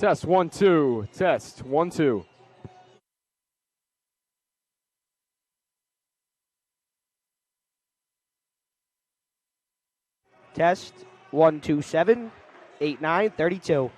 Test 1 2. Test 1 2. Test 127 8932.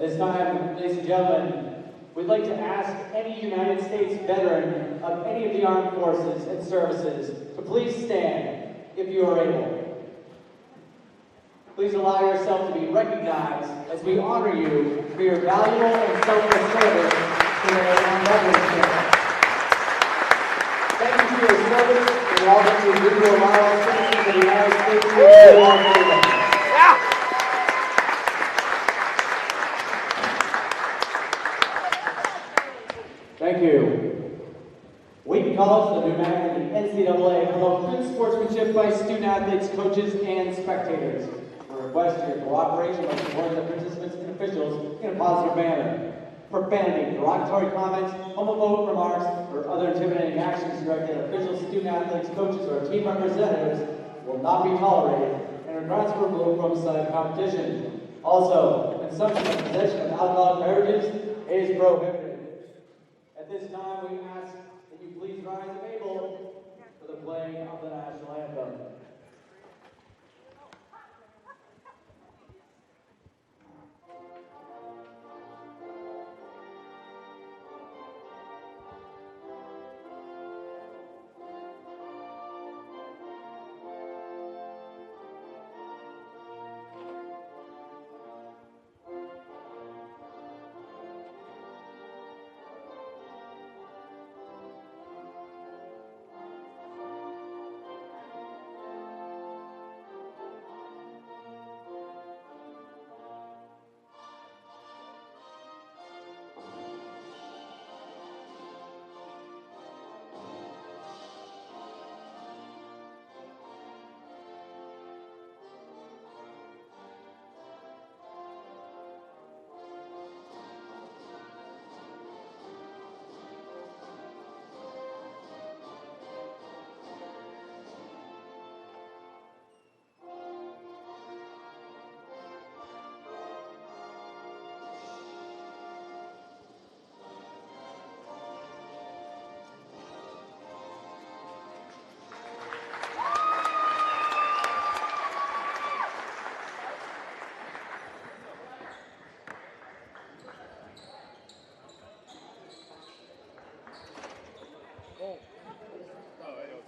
this time, ladies and gentlemen, we'd like to ask any United States veteran of any of the armed forces and services to please stand if you are able. Please allow yourself to be recognized as we honor you for your valuable and selfless service today on Veterans Day. Thank you for your service and all that you do to allow us citizens of the United States to enjoy our freedom. Thank you. Wheaton College, the Pneumatic, and the NCAA promote good sportsmanship by student athletes, coaches, and spectators. We request your cooperation by supporting the participants and officials in a positive manner. Profanity, derogatory comments, homophobic remarks, or other intimidating actions directed at officials, student athletes, coaches, or team representatives will not be tolerated and are grounds for removal from side competition. Also, consumption and possession of alcoholic beverages is prohibited. At this time, we ask that you please rise if able for the playing of the national anthem.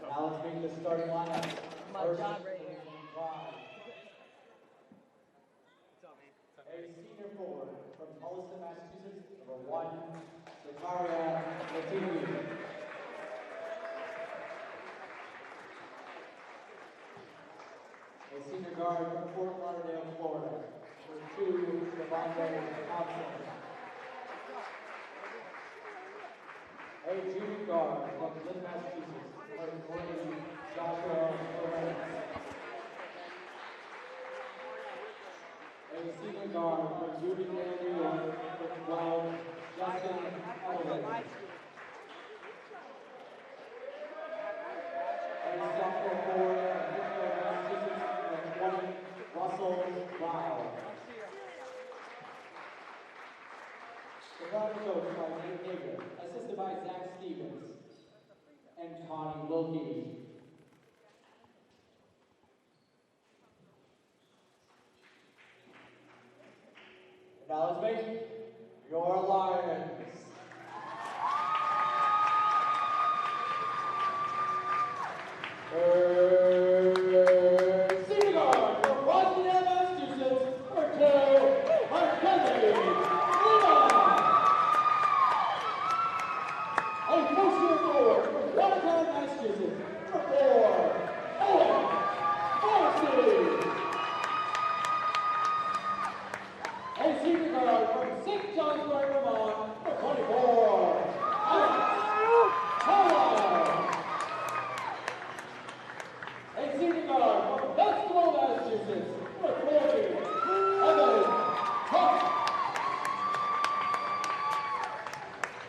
Now let's make the starting lineup. First, a senior forward from Holliston, Massachusetts, number 1, Zakaria Latifi. A senior guard from Fort Lauderdale, Florida, number 2, Devontae Thompson. A junior guard from Lynn, Massachusetts, number 3, Joshua Lorenz. A senior guard from Bloomingdale, New York, number 12, Justin Emerson. A sophomore forward from Massachusetts, number 20, Russell Ryle. The body coach by Nate Hager, assisted by Zach Stevens and Connie Wilkie. Now let's make your Lions. Senior guard from Boston, Massachusetts, number 2, Marquez Lima. A first-year forward from Watertown, Massachusetts, number 4, Owen Morrissey. A senior guard from St. Johnsburg, Vermont, number 24, Alex Carlisle. A senior guard from Dunstable, Massachusetts, number 40, Evan Cook.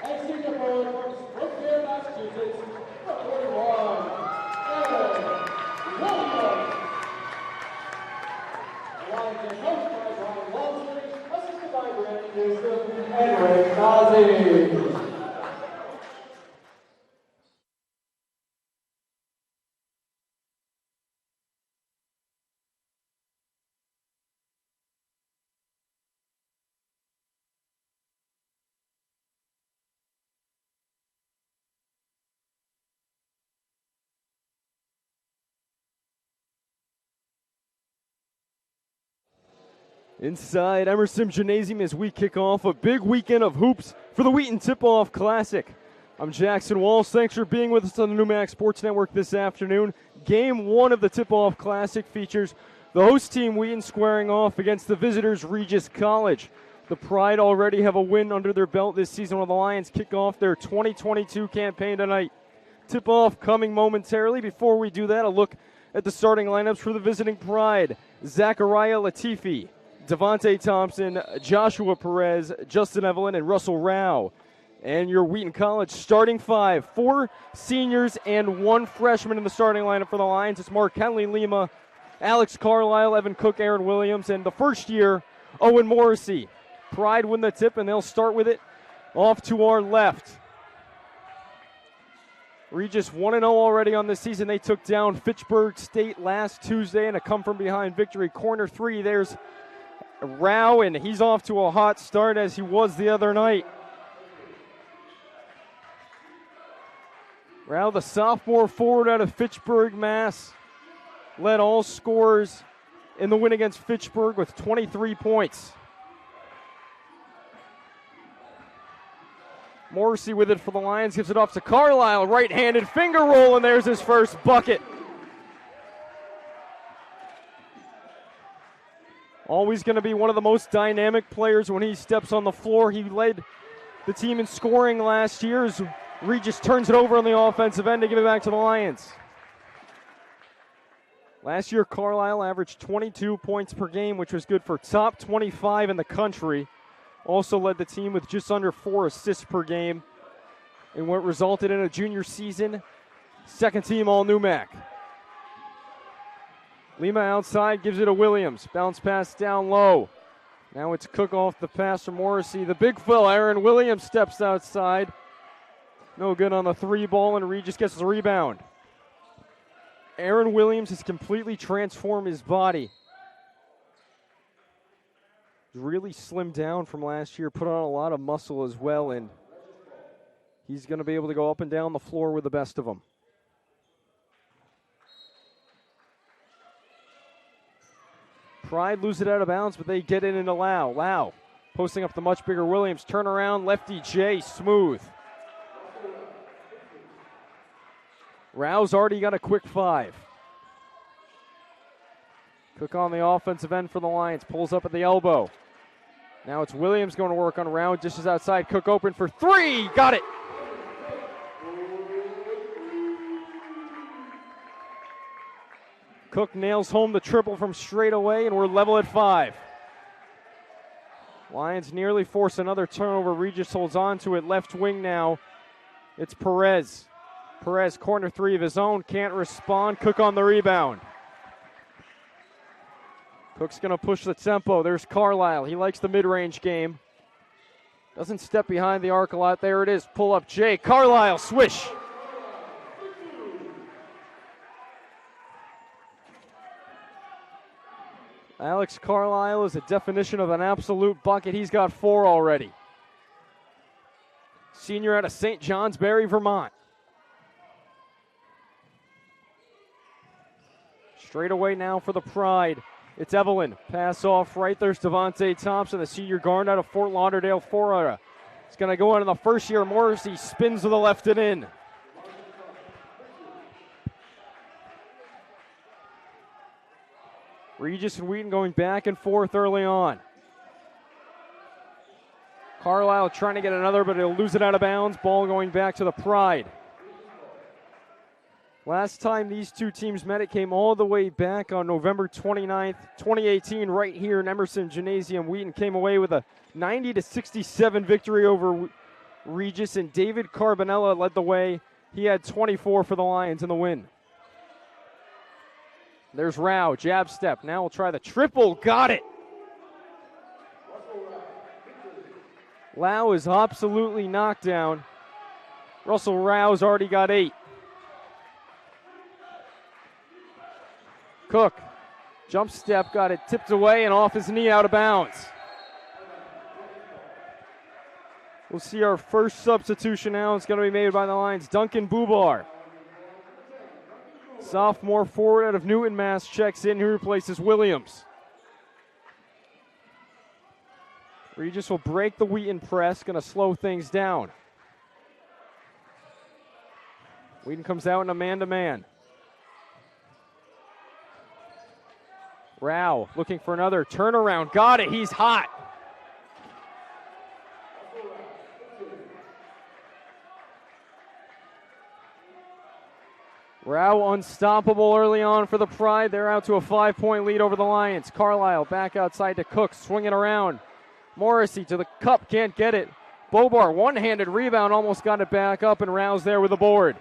A senior forward from Springfield, Massachusetts, number 41, Aaron Williams. The Lions are coached by Brian Walmsley, assisted by Brandon Newsom and Ray Nazi. Inside Emerson Gymnasium as we kick off a big weekend of hoops for the Wheaton Tip-Off Classic. I'm Jackson Walls. Thanks for being with us on the NewMax Sports Network this afternoon. Game 1 of the Tip-Off Classic features the host team Wheaton squaring off against the visitors Regis College. The Pride already have a win under their belt this season when the Lions kick off their 2022 campaign tonight. Tip-off coming momentarily. Before we do that, a look at the starting lineups for the visiting Pride. Zachariah Latifi, Devontae Thompson, Joshua Perez, Justin Evelyn, and Russell Rao. And your Wheaton College starting 5, 4 seniors and 1 freshman in the starting lineup for the Lions. It's Mark Henley Lima, Alex Carlisle, Evan Cook, Aaron Williams, and the first year, Owen Morrissey. Pride win the tip, and they'll start with it off to our left. Regis 1-0 already on this season. They took down Fitchburg State last Tuesday in a come-from-behind victory. Corner 3, there's Rao, and he's off to a hot start as he was the other night. Rao, the sophomore forward out of Fitchburg, Mass., led all scorers in the win against Fitchburg with 23 points. Morrissey with it for the Lions, gives it off to Carlisle, right-handed finger roll, and there's his first bucket. Always going to be one of the most dynamic players when he steps on the floor. He led the team in scoring last year as Regis turns it over on the offensive end to give it back to the Lions. Last year, Carlisle averaged 22 points per game, which was good for top 25 in the country. Also led the team with just under 4 assists per game in what resulted in a junior season, second team All-NewMac. Lima outside, gives it to Williams. Bounce pass down low. Now it's Cook off the pass from Morrissey. The big fill, Aaron Williams steps outside. No good on the 3 ball, and Regis gets the rebound. Aaron Williams has completely transformed his body. He's really slimmed down from last year, put on a lot of muscle as well, and he's going to be able to go up and down the floor with the best of them. Pride lose it out of bounds, but they get in and allow. Lau posting up the much bigger Williams. Turnaround, lefty J, smooth. Rao's already got a quick 5. Cook on the offensive end for the Lions. Pulls up at the elbow. Now it's Williams going to work on Rao. Dishes outside. Cook open for 3. Got it. Cook nails home the triple from straight away, and we're level at 5. Lions nearly force another turnover. Regis holds on to it. Left wing now. It's Perez. Perez, corner 3 of his own, can't respond. Cook on the rebound. Cook's going to push the tempo. There's Carlisle. He likes the mid-range game. Doesn't step behind the arc a lot. There it is. Pull up Jay. Carlisle, swish. Alex Carlisle is a definition of an absolute bucket. He's got 4 already. Senior out of St. Johnsbury, Vermont. Straight away now for the Pride. It's Evelyn. Pass off right. There's Devontae Thompson, the senior guard out of Fort Lauderdale, Florida. It's going to go into the first year. Morrissey spins to the left and in. Regis and Wheaton going back and forth early on. Carlisle trying to get another, but he'll lose it out of bounds. Ball going back to the Pride. Last time these two teams met, it came all the way back on November 29th, 2018, right here in Emerson Gymnasium. Wheaton came away with a 90-67 victory over Regis, and David Carbonella led the way. He had 24 for the Lions in the win. There's Rao, jab step. Now we'll try the triple. Got it. Lau is absolutely knocked down. Russell Rao's already got 8. Cook, jump step, got it tipped away and off his knee out of bounds. We'll see our first substitution now. It's going to be made by the Lions. Duncan Bubar, sophomore forward out of Newton, Mass, checks in. He replaces Williams. Regis will break the Wheaton press, going to slow things down. Wheaton comes out in a man-to-man. Rao looking for another turnaround. Got it. He's hot. Rao unstoppable early on for the Pride. They're out to a 5-point lead over the Lions. Carlisle back outside to Cook, swinging around. Morrissey to the cup, can't get it. Bobar, one-handed rebound, almost got it back up, and Rao's there with the board.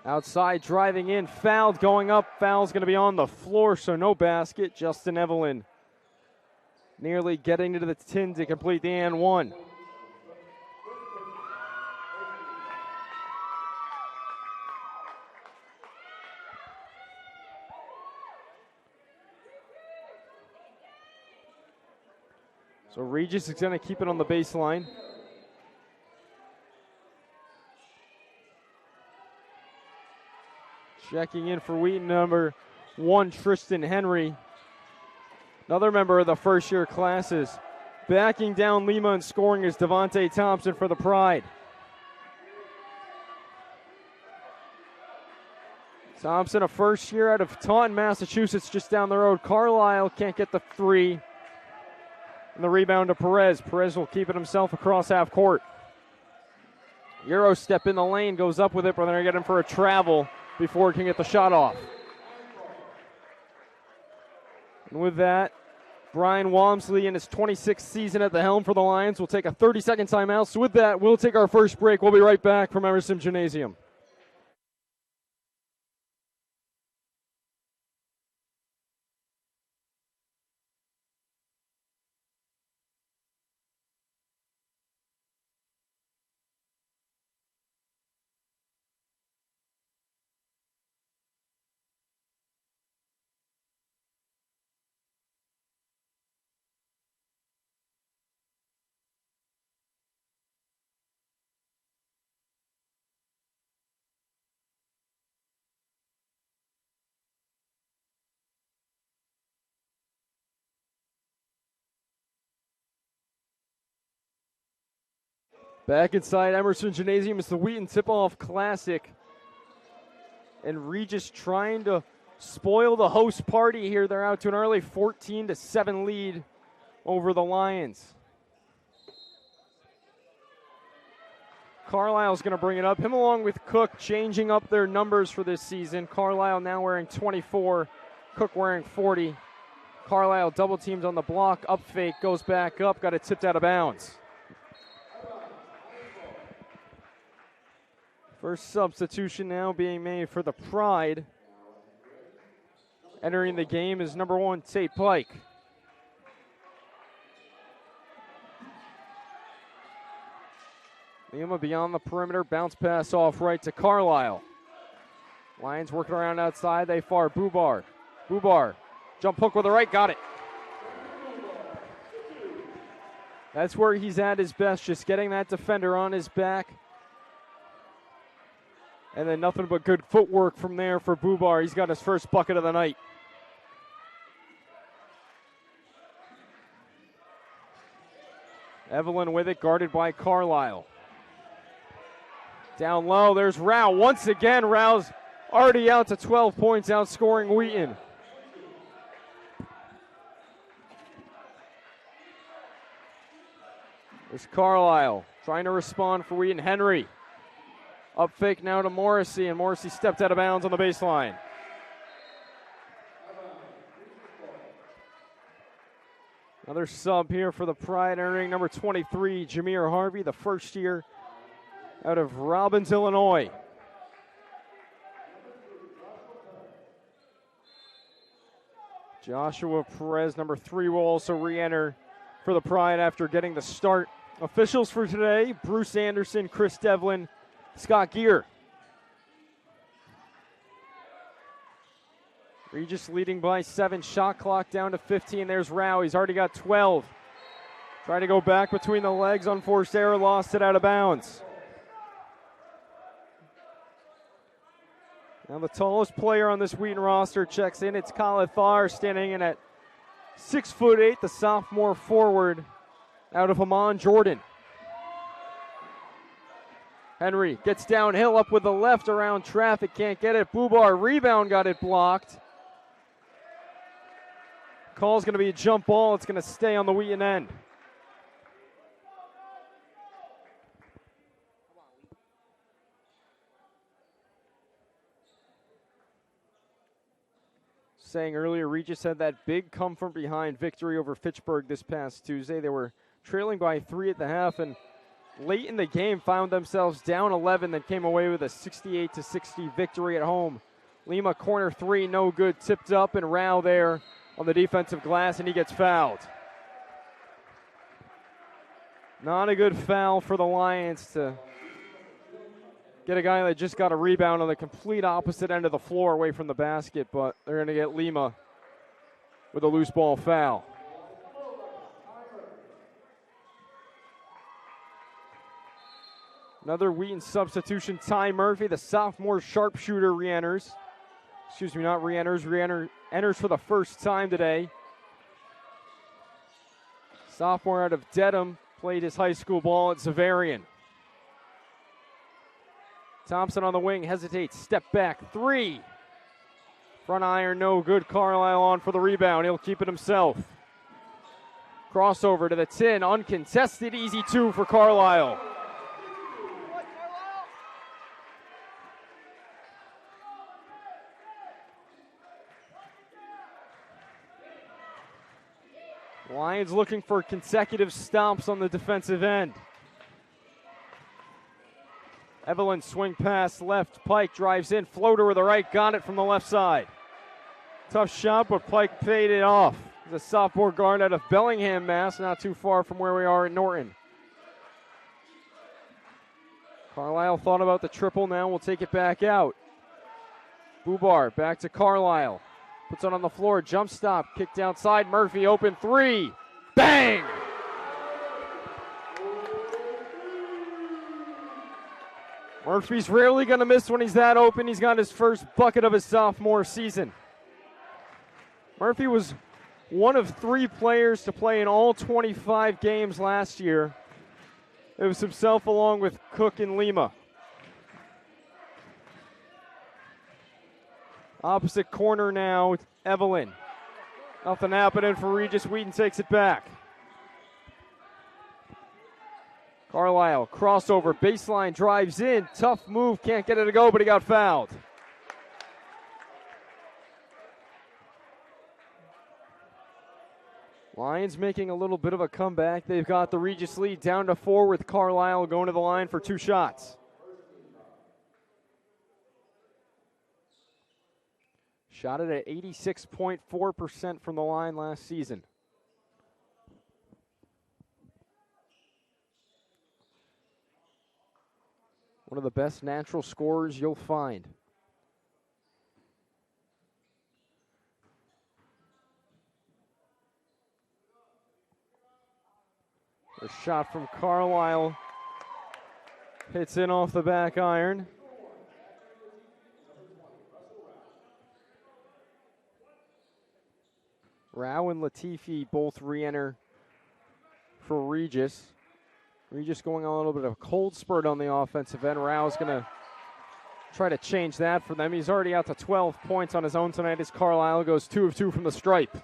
Outside, driving in, fouled, going up. Foul's going to be on the floor, so no basket. Justin Evelyn nearly getting into the tin to complete the and one. So Regis is going to keep it on the baseline. Checking in for Wheaton, number 1, Tristan Henry. Another member of the first-year classes. Backing down Lima and scoring is Devontae Thompson for the Pride. Thompson, a first year out of Taunton, Massachusetts, just down the road. Carlisle can't get the three. And the rebound to Perez. Perez will keep it himself across half court. Euro step in the lane, goes up with it, but they're going to get him for a travel before he can get the shot off. And with that, Brian Walmsley in his 26th season at the helm for the Lions will take a 30-second timeout. So with that, we'll take our first break. We'll be right back from Emerson Gymnasium. Back inside Emerson Gymnasium is the Wheaton Tip-Off Classic. And Regis trying to spoil the host party here. They're out to an early 14-7 lead over the Lions. Carlisle's going to bring it up. Him along with Cook changing up their numbers for this season. Carlisle now wearing 24, Cook wearing 40. Carlisle double teams on the block, up fake, goes back up, got it tipped out of bounds. First substitution now being made for the Pride. Entering the game is number 1, Tate Pike. Lima beyond the perimeter, bounce pass off right to Carlisle. Lions working around outside, they far Bubar. Bubar, jump hook with the right, got it. That's where he's at his best, just getting that defender on his back. And then nothing but good footwork from there for Bubar. He's got his first bucket of the night. Evelyn with it, guarded by Carlisle. Down low, there's Rao. Once again, Rao's already out to 12 points, outscoring Wheaton. There's Carlisle trying to respond for Wheaton. Henry. Up fake now to Morrissey, and Morrissey stepped out of bounds on the baseline. Another sub here for the Pride, entering number 23, Jameer Harvey, the first year out of Robbins, Illinois. Joshua Perez, number 3, will also re-enter for the Pride after getting the start. Officials for today, Bruce Anderson, Chris Devlin, Scott Gear. Regis leading by 7, shot clock down to 15. There's Rao, he's already got 12. Trying to go back between the legs, unforced error, lost it out of bounds. Now the tallest player on this Wheaton roster checks in. It's Khaled Thar, standing in at 6'8", the sophomore forward out of Amman, Jordan. Henry gets downhill, up with the left around traffic, can't get it. Bubar, rebound, got it blocked. Call's going to be a jump ball. It's going to stay on the Wheaton end. Saying earlier, Regis had that big come from behind victory over Fitchburg this past Tuesday. They were trailing by 3 at the half, and late in the game found themselves down 11, then came away with a 68-60 victory at home. Lima corner three, no good, tipped up, and Rao there on the defensive glass, and he gets fouled. Not a good foul for the Lions to get a guy that just got a rebound on the complete opposite end of the floor away from the basket, but they're going to get Lima with a loose ball foul. Another Wheaton substitution, Ty Murphy, the sophomore sharpshooter, enters for the first time today. Sophomore out of Dedham, played his high school ball at Xaverian. Thompson on the wing, hesitates, step back, three. Front iron, no good. Carlisle on for the rebound. He'll keep it himself. Crossover to the tin, uncontested, easy two for Carlisle. Lions looking for consecutive stops on the defensive end. Evelyn swing pass left. Pike drives in. Floater with the right. Got it from the left side. Tough shot, but Pike paid it off. The sophomore guard out of Bellingham, Mass. Not too far from where we are in Norton. Carlisle thought about the triple. Now we'll take it back out. Bubar back to Carlisle. Puts it on the floor. Jump stop. Kicked outside. Murphy open three. Bang! Murphy's rarely going to miss when he's that open. He's got his first bucket of his sophomore season. Murphy was one of 3 players to play in all 25 games last year. It was himself along with Cook and Lima. Opposite corner now, Evelyn. Nothing happening for Regis. Wheaton takes it back. Carlisle, crossover, baseline, drives in. Tough move, can't get it to go, but he got fouled. Lions making a little bit of a comeback. They've got the Regis lead down to 4 with Carlisle going to the line for 2 shots. Shot it at 86.4% from the line last season. One of the best natural scorers you'll find. A shot from Carlisle. Hits in off the back iron. Rao and Latifi both re-enter for Regis. Regis going on a little bit of a cold spurt on the offensive end. Rao's going to try to change that for them. He's already out to 12 points on his own tonight as Carlisle goes 2 of 2 from the stripe.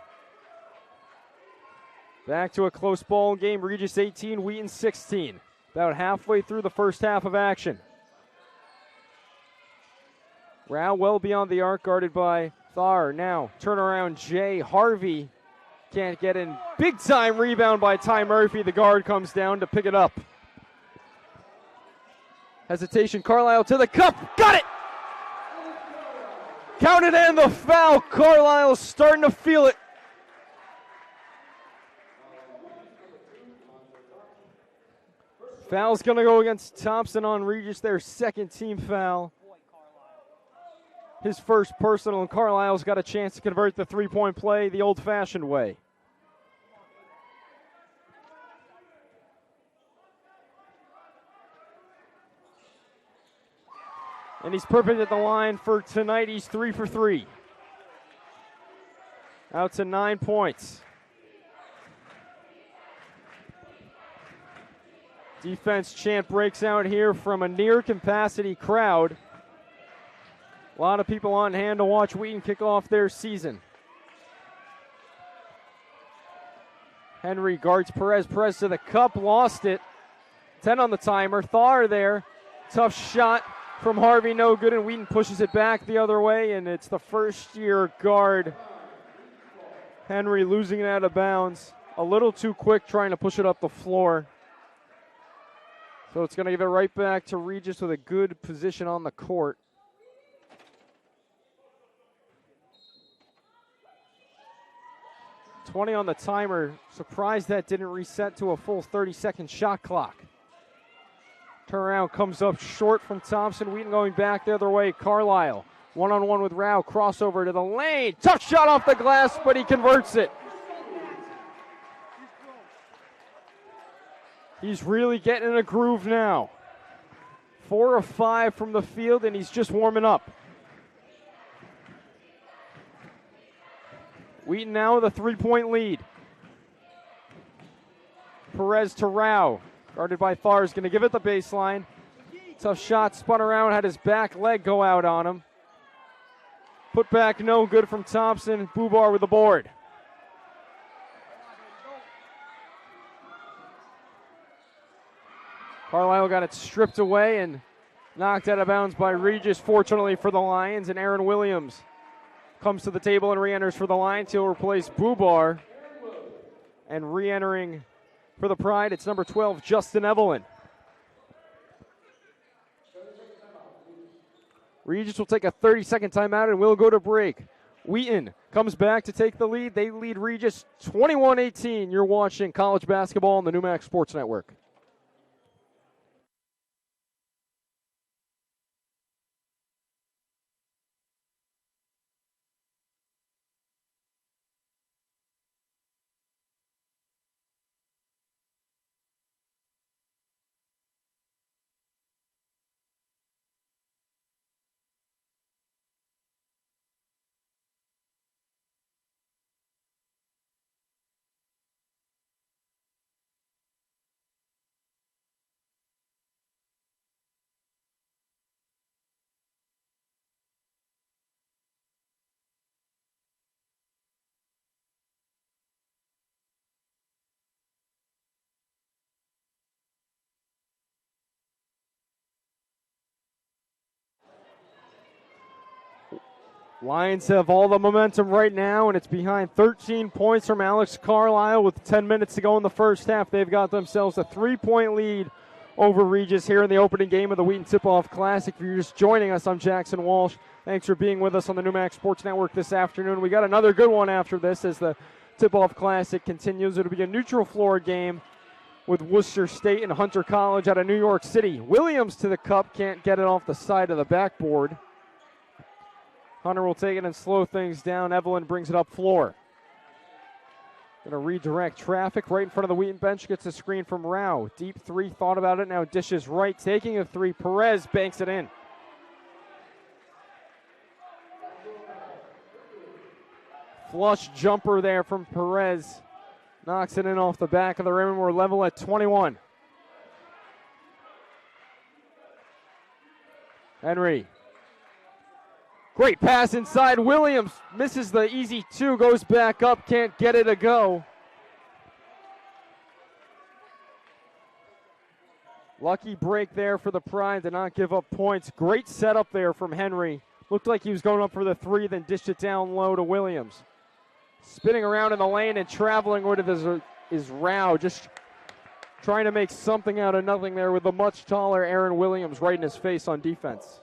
Back to a close ball game. Regis 18, Wheaton 16. About halfway through the first half of action. Rao well beyond the arc, guarded by Thar. Now, turnaround Jay Harvey can't get in. Big time rebound by Ty Murphy. The guard comes down to pick it up. Hesitation, Carlisle to the cup. Got it! Counted in the foul. Carlisle starting to feel it. Foul's going to go against Thompson on Regis, their second team foul. His first personal, and Carlisle's got a chance to convert the three-point play the old-fashioned way. And he's perfect at the line for tonight. He's 3 for 3. Out to 9 points. Defense chant breaks out here from a near capacity crowd. A lot of people on hand to watch Wheaton kick off their season. Henry guards Perez. Perez to the cup, lost it. 10 on the timer. Thar there. Tough shot from Harvey, no good, and Wheaton pushes it back the other way, and it's the first-year guard, Henry, losing it out of bounds. A little too quick trying to push it up the floor. So it's going to give it right back to Regis with a good position on the court. $20 on the timer. Surprised that didn't reset to a full 30-second shot clock. Turnaround comes up short from Thompson. Wheaton going back the other way. Carlisle, one-on-one with Rao. Crossover to the lane. Tough shot off the glass, but he converts it. He's really getting in a groove now. 4 of 5 from the field, and he's just warming up. Wheaton now with a 3-point lead. Perez to Rao. Guarded by Thar, is going to give it the baseline. Tough shot, spun around, had his back leg go out on him. Put back no good from Thompson. Bubar with the board. Carlisle got it stripped away and knocked out of bounds by Regis, fortunately for the Lions, and Aaron Williams comes to the table and re-enters for the Lions. He'll replace Bubar, and re-entering for the Pride, it's number 12, Justin Evelyn. Regis will take a 30-second timeout and we'll go to break. Wheaton comes back to take the lead. They lead Regis 21-18. You're watching college basketball on the NewMax Sports Network. Lions have all the momentum right now, and it's behind 13 points from Alex Carlisle with 10 minutes to go in the first half. They've got themselves a 3-point lead over Regis here in the opening game of the Wheaton Tip-Off Classic. If you're just joining us, I'm Jackson Walsh. Thanks for being with us on the NewMax Sports Network this afternoon. We got another good one after this as the Tip-Off Classic continues. It'll be a neutral floor game with Worcester State and Hunter College out of New York City. Williams to the cup, can't get it off the side of the backboard. Hunter will take it and slow things down. Evelyn brings it up floor. Going to redirect traffic right in front of the Wheaton bench. Gets a screen from Rao. Deep three, thought about it. Now dishes right. Taking a three. Perez banks it in. Flush jumper there from Perez. Knocks it in off the back of the rim. We're level at 21. Henry. Great pass inside. Williams misses the easy two, goes back up, can't get it to go. Lucky break there for the Pride to not give up points. Great setup there from Henry. Looked like he was going up for the three, then dished it down low to Williams. Spinning around in the lane and traveling with it is Rao. Just trying to make something out of nothing there with the much taller Aaron Williams right in his face on defense.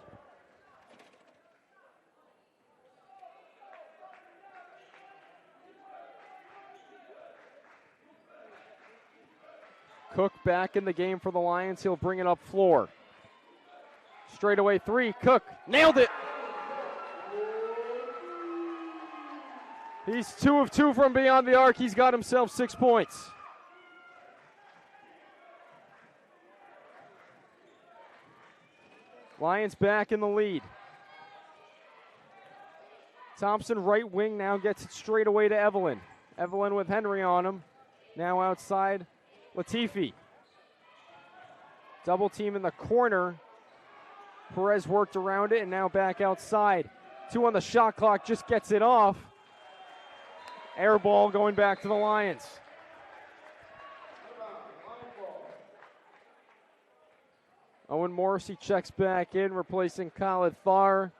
Cook back in the game for the Lions. He'll bring it up floor. Straightaway three. Cook nailed it. He's 2 of 2 from beyond the arc. He's got himself 6 points. Lions back in the lead. Thompson, right wing, now gets it straight away to Evelyn. Evelyn with Henry on him. Now outside, Latifi. Double team in the corner. Perez worked around it and now back outside. 2 on the shot clock, just gets it off. Air ball going back to the Lions. Owen Morrissey checks back in, replacing Khalid Thar,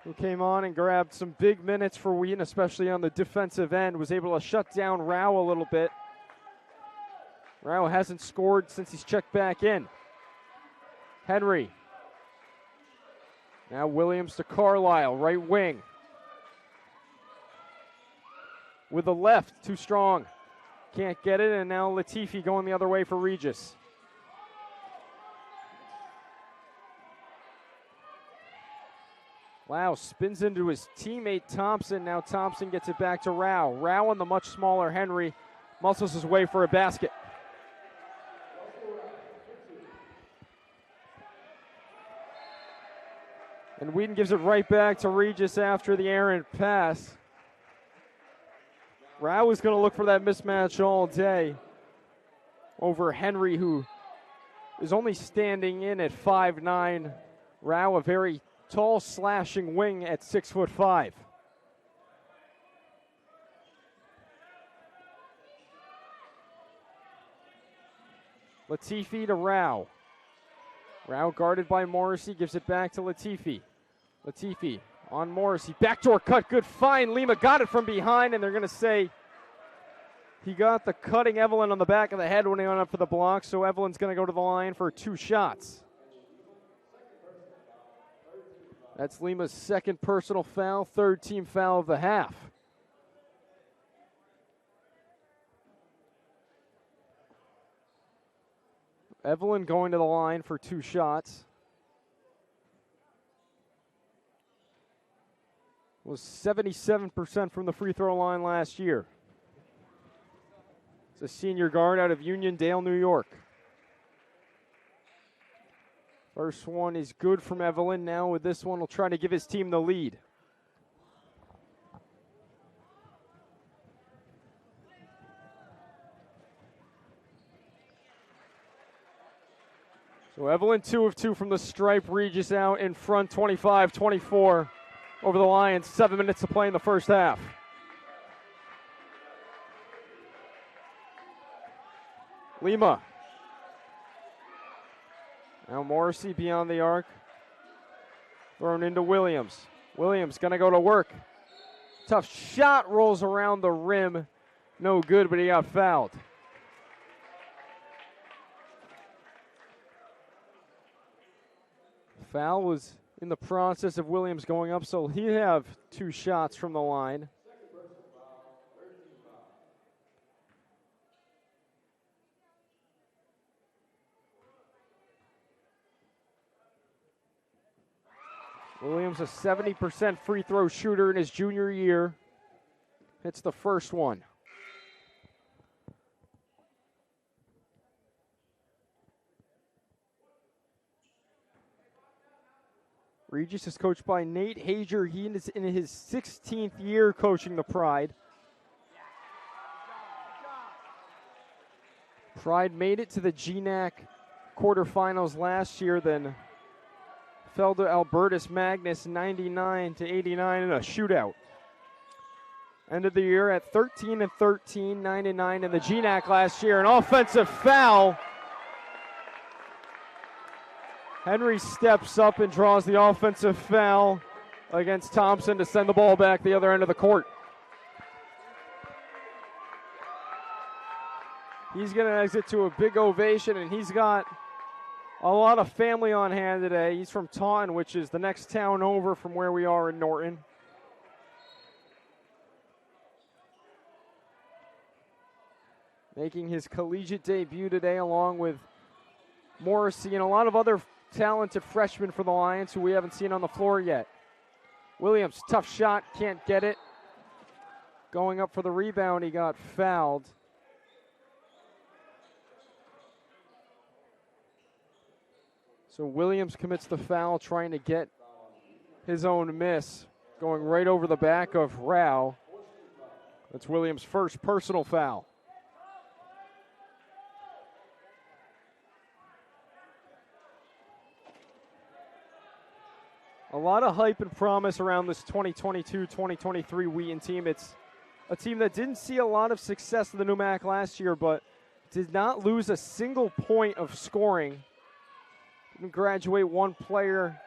who came on and grabbed some big minutes for Wheaton, especially on the defensive end. Was able to shut down Rao a little bit. Rao hasn't scored since he's checked back in. Henry. Now Williams to Carlisle, right wing. With the left, too strong. Can't get it, and now Latifi going the other way for Regis. Wow, spins into his teammate Thompson. Now Thompson gets it back to Rao. Rao on the much smaller Henry muscles his way for a basket. And Wheaton gives it right back to Regis after the errant pass. Rao is going to look for that mismatch all day over Henry, who is only standing in at 5'9". Rao, a very tall slashing wing at 6'5". Latifi to Rao. Rao guarded by Morrissey, gives it back to Latifi. Latifi on Morrissey, backdoor cut, good find. Lima got it from behind, and they're going to say he got the cutting Evelyn on the back of the head when he went up for the block, so Evelyn's going to go to the line for 2 shots. That's Lima's second personal foul, third team foul of the half. Evelyn going to the line for 2 shots. Was 77% from the free throw line last year. It's a senior guard out of Uniondale, New York. First one is good from Evelyn. Now with this one, he'll try to give his team the lead. So Evelyn 2 of 2 from the stripe. Regis out in front, 25-24 over the Lions. 7 minutes to play in the first half. Lima. Now Morrissey beyond the arc. Thrown into Williams. Williams gonna go to work. Tough shot, rolls around the rim. No good, but he got fouled. Foul was in the process of Williams going up, so he'll have 2 shots from the line. Williams, a 70% free throw shooter in his junior year. Hits the first one. Regis is coached by Nate Hager. He is in his 16th year coaching the Pride. Pride made it to the GNAC quarterfinals last year, then fell to Albertus Magnus 99-89 in a shootout. Ended the year at 13-13, 9-9 in the GNAC last year. An offensive foul. Henry steps up and draws the offensive foul against Thompson to send the ball back the other end of the court. He's going to exit to a big ovation, and he's got a lot of family on hand today. He's from Taunton, which is the next town over from where we are in Norton. Making his collegiate debut today along with Morrissey and a lot of other talented freshmen for the Lions who we haven't seen on the floor yet. Williams, tough shot, can't get it. Going up for the rebound, he got fouled. So Williams commits the foul, trying to get his own miss, going right over the back of Rao. That's Williams' first personal foul. A lot of hype and promise around this 2022-2023 Wheaton team. It's a team that didn't see a lot of success in the NUMAC last year, but did not lose a single point of scoring. Didn't graduate one player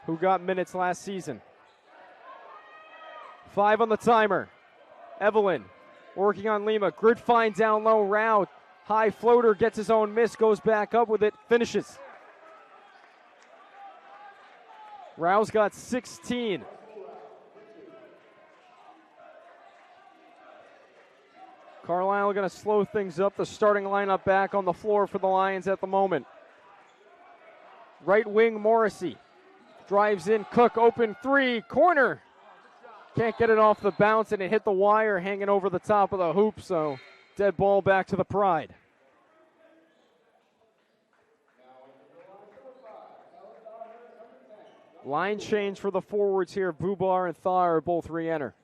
who got minutes last season. 5 on the timer. Evelyn working on Lima. Grid fine down low. Rao, high floater, gets his own miss, goes back up with it, finishes. Rao's got 16. Carlisle going to slow things up. The starting lineup back on the floor for the Lions at the moment. Right wing Morrissey drives in. Cook open 3, corner. Can't get it off the bounce, and it hit the wire hanging over the top of the hoop, so dead ball back to the Pride. Line change for the forwards here. Bubar and Thar both re-enter.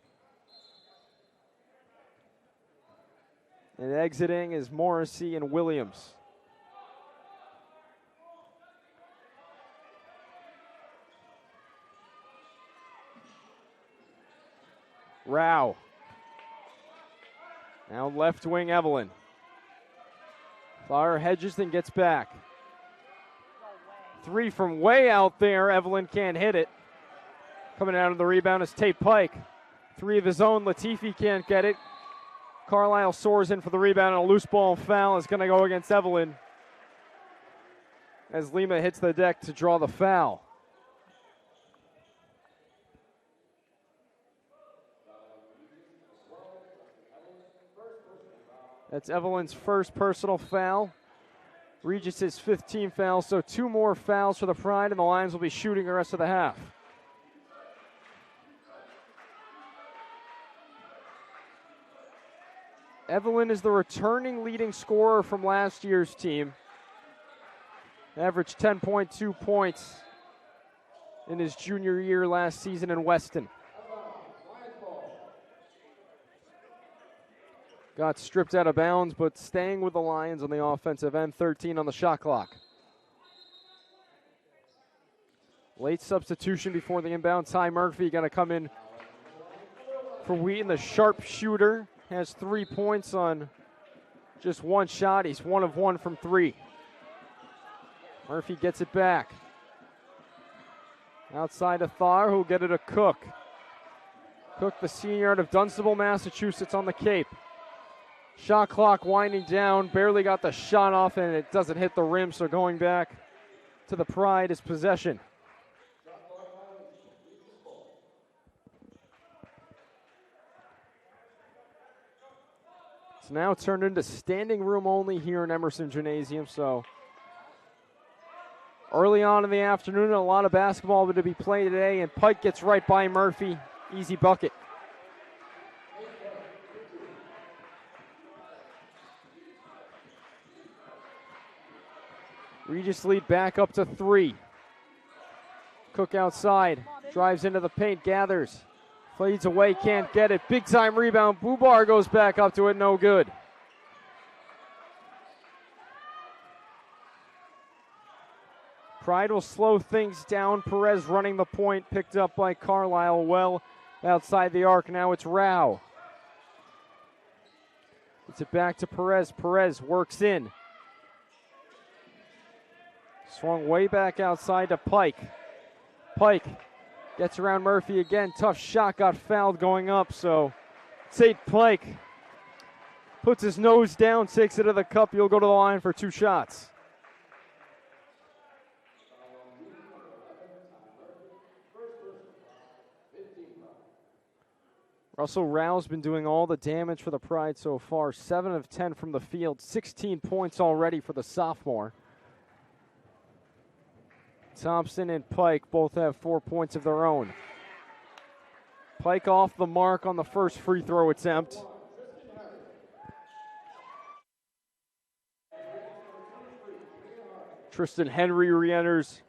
And exiting is Morrissey and Williams. Rao. Now left wing Evelyn. Thar hedges, then gets back. 3 from way out there. Evelyn can't hit it. Coming out of the rebound is Tate Pike. 3 of his own. Latifi can't get it. Carlisle soars in for the rebound, and a loose ball foul is going to go against Evelyn as Lima hits the deck to draw the foul. That's Evelyn's first personal foul. Regis' 15 fouls, so 2 more fouls for the Pride, and the Lions will be shooting the rest of the half. Evelyn is the returning leading scorer from last year's team. Averaged 10.2 points in his junior year last season in Weston. Got stripped out of bounds, but staying with the Lions on the offensive end. 13 on the shot clock. Late substitution before the inbound. Ty Murphy going to come in for Wheaton. The sharp shooter has 3 points on just 1 shot. He's 1 of 1 from 3. Murphy gets it back. Outside to Thar, who'll get it to Cook. Cook, the senior out of Dunstable, Massachusetts, on the Cape. Shot clock winding down, barely got the shot off, and it doesn't hit the rim, so going back to the Pride is possession. It's now turned into standing room only here in Emerson Gymnasium, so early on in the afternoon, a lot of basketball to be played today, and Pike gets right by Murphy. Easy bucket. Regis lead back up to 3. Cook outside, drives into the paint, gathers, fades away, can't get it. Big time rebound. Bubar goes back up to it, no good. Pride will slow things down. Perez running the point, picked up by Carlisle well outside the arc. Now it's Rao. It's it back to Perez. Perez works in. Swung way back outside to Pike. Pike gets around Murphy again. Tough shot, got fouled going up, so Tate Pike puts his nose down, takes it to the cup. He'll go to the line for 2 shots. Russell Rao's been doing all the damage for the Pride so far. 7 of 10 from the field, 16 points already for the sophomore. Thompson and Pike both have 4 points of their own. Pike off the mark on the first free throw attempt. Tristan Henry re-enters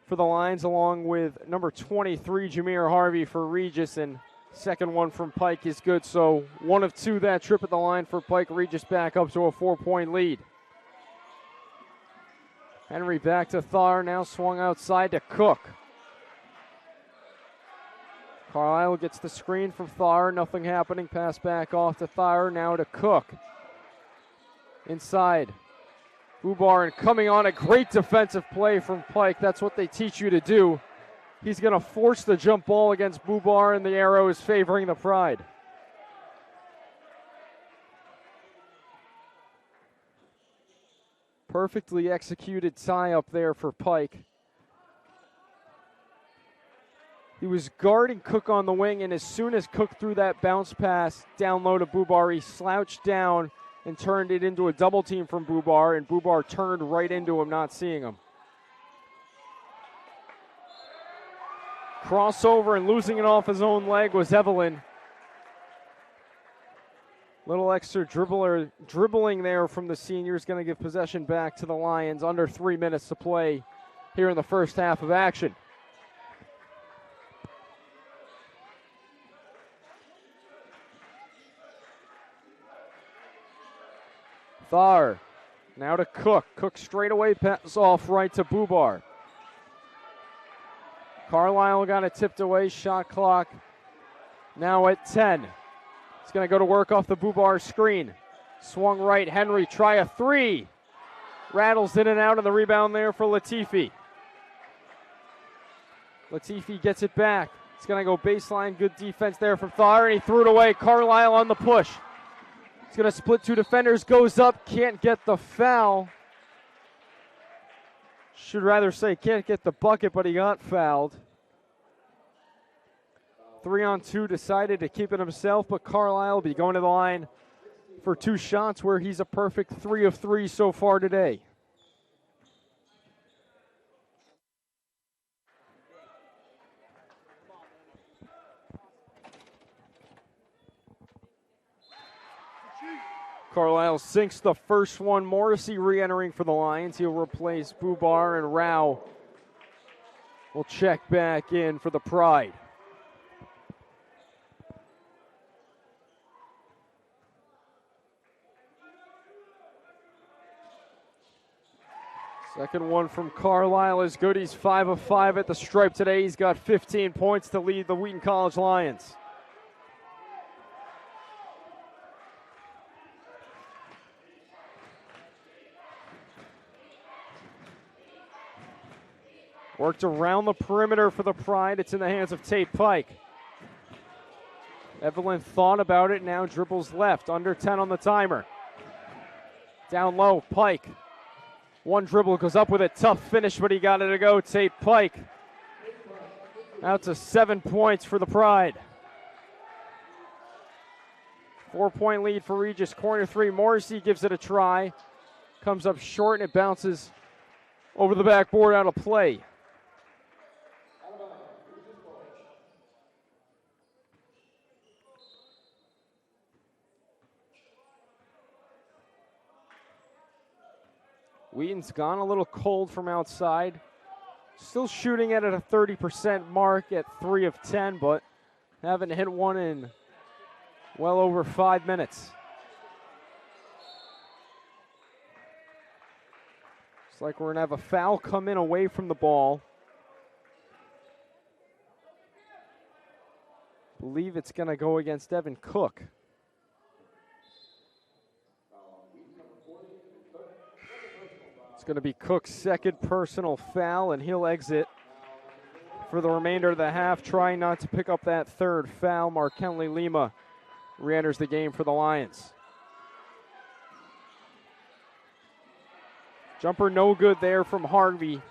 for the Lions, along with number 23, Jameer Harvey for Regis, and second one from Pike is good. So 1 of 2 that trip at the line for Pike. Regis back up to a 4-point lead. Henry back to Thar, now swung outside to Cook. Carlisle gets the screen from Thar, nothing happening. Pass back off to Thar, now to Cook. Inside. Bubar, and coming on, a great defensive play from Pike. That's what they teach you to do. He's going to force the jump ball against Bubar, and the arrow is favoring the Pride. Perfectly executed tie up there for Pike. He was guarding Cook on the wing, and as soon as Cook threw that bounce pass down low to Bubar, he slouched down and turned it into a double team from Bubar, and Bubar turned right into him, not seeing him. Crossover and losing it off his own leg was Evelyn. Little extra dribbling there from the seniors, going to give possession back to the Lions. Under 3 minutes to play here in the first half of action. Thar, now to Cook. Cook straight away pass off right to Bubar. Carlisle got it tipped away, shot clock now at 10. He's going to go to work off the Bubar screen. Swung right, Henry, try a 3. Rattles in and out of the rebound there for Latifi. Latifi gets it back. It's going to go baseline, good defense there from Thar, and he threw it away. Carlisle on the push. He's going to split 2 defenders, goes up, can't get the foul. Should rather say can't get the bucket, but he got fouled. 3-on-2, decided to keep it himself, but Carlisle will be going to the line for 2 shots where he's a perfect 3 of 3 so far today. Carlisle sinks the first one. Morrissey re-entering for the Lions. He'll replace Bubar, and Rao will check back in for the Pride. Second one from Carlisle is good. He's 5 of 5 at the stripe today. He's got 15 points to lead the Wheaton College Lions. Worked around the perimeter for the Pride. It's in the hands of Tate Pike. Evelyn thought about it, now dribbles left. Under 10 on the timer. Down low, Pike. One dribble, goes up with a tough finish, but he got it to go. Tate Pike. Out to 7 points for the Pride. 4-point lead for Regis. Corner 3, Morrissey gives it a try. Comes up short, and it bounces over the backboard out of play. Wheaton's gone a little cold from outside. Still shooting at a 30% mark at 3 of 10, but haven't hit one in well over 5 minutes. Looks like we're going to have a foul come in away from the ball. Believe it's going to go against Evan Cook. It's going to be Cook's second personal foul, and he'll exit for the remainder of the half, trying not to pick up that third foul. Markenly Lima re-enters the game for the Lions. Jumper no good there from Harvey.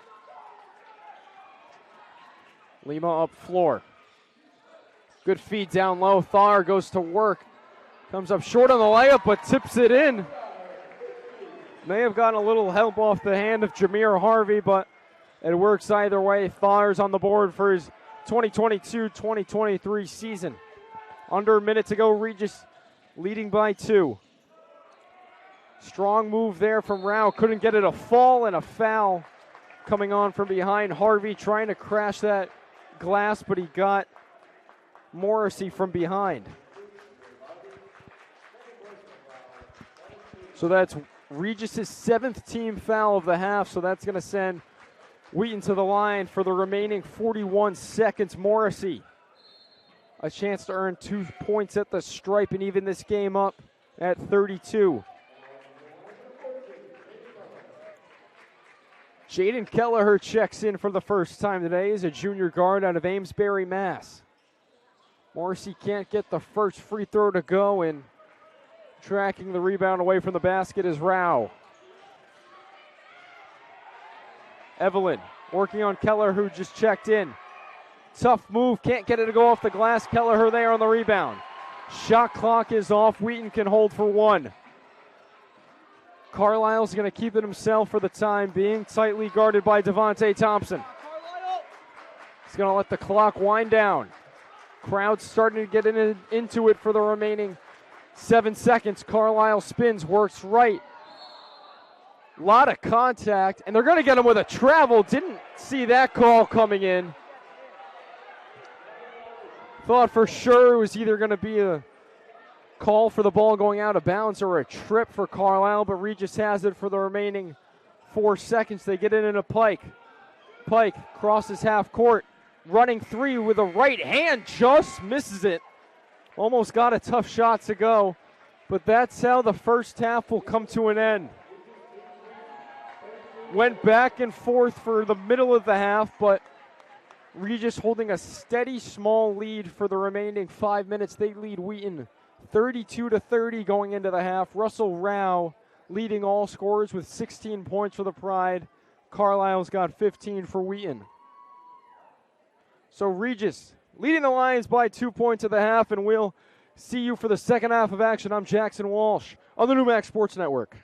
Lima up floor. Good feed down low. Thar goes to work. Comes up short on the layup, but tips it in. May have gotten a little help off the hand of Jameer Harvey, but it works either way. Thar's on the board for his 2022-2023 season. Under a minute to go, Regis leading by 2. Strong move there from Rao. Couldn't get it a fall, and a foul coming on from behind. Harvey trying to crash that glass, but he got Morrissey from behind. So that's Regis' 7th team foul of the half, so that's going to send Wheaton to the line for the remaining 41 seconds. Morrissey, a chance to earn 2 points at the stripe and even this game up at 32. Jaden Kelleher checks in for the first time today as a junior guard out of Amesbury, Mass. Morrissey can't get the first free throw to go, and tracking the rebound away from the basket is Rao. Evelyn working on Kelleher, who just checked in. Tough move, can't get it to go off the glass. Kelleher there on the rebound. Shot clock is off. Wheaton can hold for 1. Carlisle's going to keep it himself for the time being, tightly guarded by Devontae Thompson. He's going to let the clock wind down. Crowd's starting to get into it for the remaining 7 seconds. Carlisle spins, works right. A lot of contact, and they're going to get him with a travel. Didn't see that call coming in. Thought for sure it was either going to be a call for the ball going out of bounds or a trip for Carlisle, but Regis has it for the remaining 4 seconds. They get it into Pike. Pike crosses half court, running 3 with a right hand, just misses it. Almost got a tough shot to go, but that's how the first half will come to an end. Went back and forth for the middle of the half, but Regis holding a steady small lead for the remaining 5 minutes. They lead Wheaton 32-30 going into the half. Russell Rao leading all scorers with 16 points for the Pride. Carlisle's got 15 for Wheaton. So Regis leading the Lions by 2 points at the half, and we'll see you for the second half of action. I'm Jackson Walsh on the NewMax Sports Network.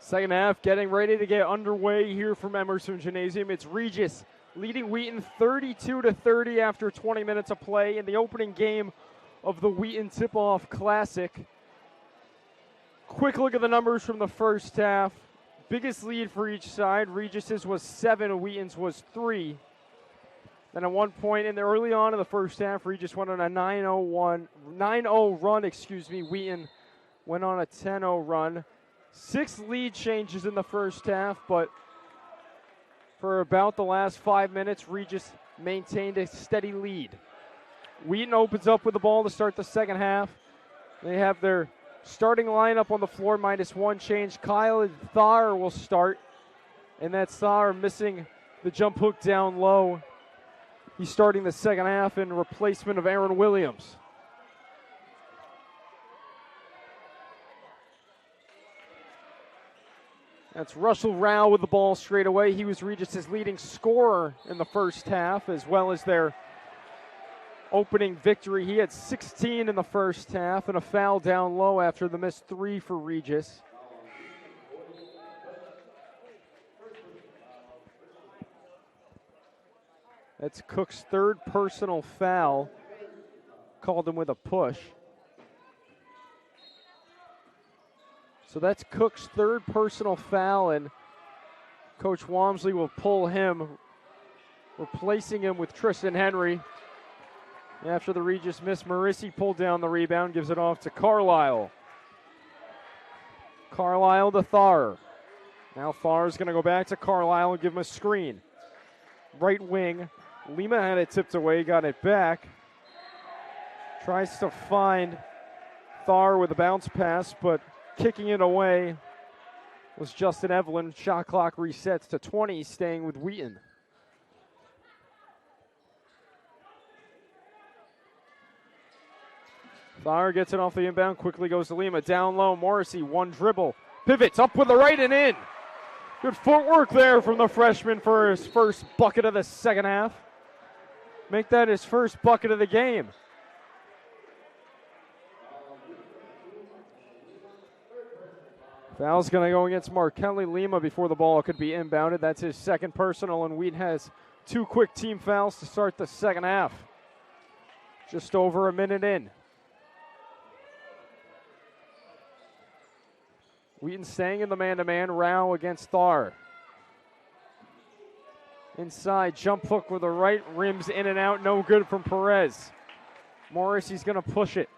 Second half getting ready to get underway here from Emerson Gymnasium. It's Regis leading Wheaton 32-30 after 20 minutes of play in the opening game of the Wheaton Tip-Off Classic. Quick look at the numbers from the first half. Biggest lead for each side. Regis's was 7, Wheaton's was 3. Then at one point early on in the first half, Regis went on a 9-0 run, Wheaton went on a 10-0 run. 6 lead changes in the first half, but for about the last 5 minutes, Regis maintained a steady lead. Wheaton opens up with the ball to start the second half. They have their starting lineup on the floor, -1 change. Kyle Thar will start, and that's Thar missing the jump hook down low. He's starting the second half in replacement of Aaron Williams. That's Russell Rao with the ball straight away. He was Regis's leading scorer in the first half, as well as their opening victory. He had 16 in the first half and a foul down low after the missed 3 for Regis. That's Cook's 3rd personal foul. Called him with a push. So that's Cook's 3rd personal foul, and Coach Walmsley will pull him, replacing him with Tristan Henry. After the Regis miss, Marissi pulled down the rebound, gives it off to Carlisle. Carlisle to Thar. Now Thar's going to go back to Carlisle and give him a screen. Right wing. Lima had it tipped away, got it back. Tries to find Thar with a bounce pass, but kicking it away was Justin Evelyn. Shot clock resets to 20, staying with Wheaton. Thar gets it off the inbound, quickly goes to Lima. Down low, Morrissey, one dribble. Pivots up with the right and in. Good footwork there from the freshman for his first bucket of the second half. Make that his first bucket of the game. Foul's going to go against Markelli Lima before the ball could be inbounded. That's his 2nd personal, and Wheaton has 2 quick team fouls to start the second half. Just over a minute in. Wheaton staying in the man-to-man. Rao against Thar. Inside, jump hook with the right, rims in and out, no good from Perez. Morrissey's going to push it.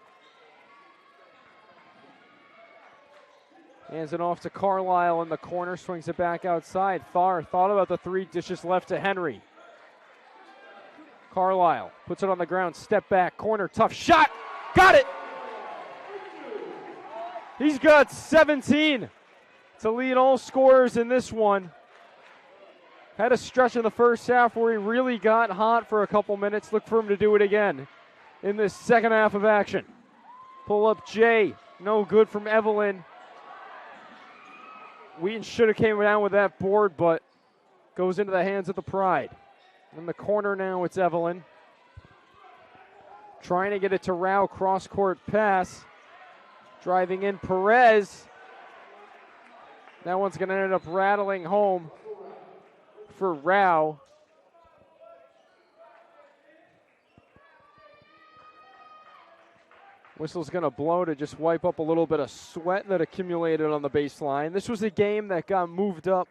Hands it off to Carlisle in the corner, swings it back outside. Thar thought about the 3, dishes left to Henry. Carlisle puts it on the ground, step back, corner, tough shot, got it! He's got 17 to lead all scorers in this one. Had a stretch in the first half where he really got hot for a couple minutes. Look for him to do it again in this second half of action. Pull up Jay, no good from Evelyn. Wheaton should have came down with that board, but goes into the hands of the Pride. In the corner now, it's Evelyn. Trying to get it to Rao, cross-court pass. Driving in Perez. That one's going to end up rattling home for Rao. Whistle's going to blow to just wipe up a little bit of sweat that accumulated on the baseline. This was a game that got moved up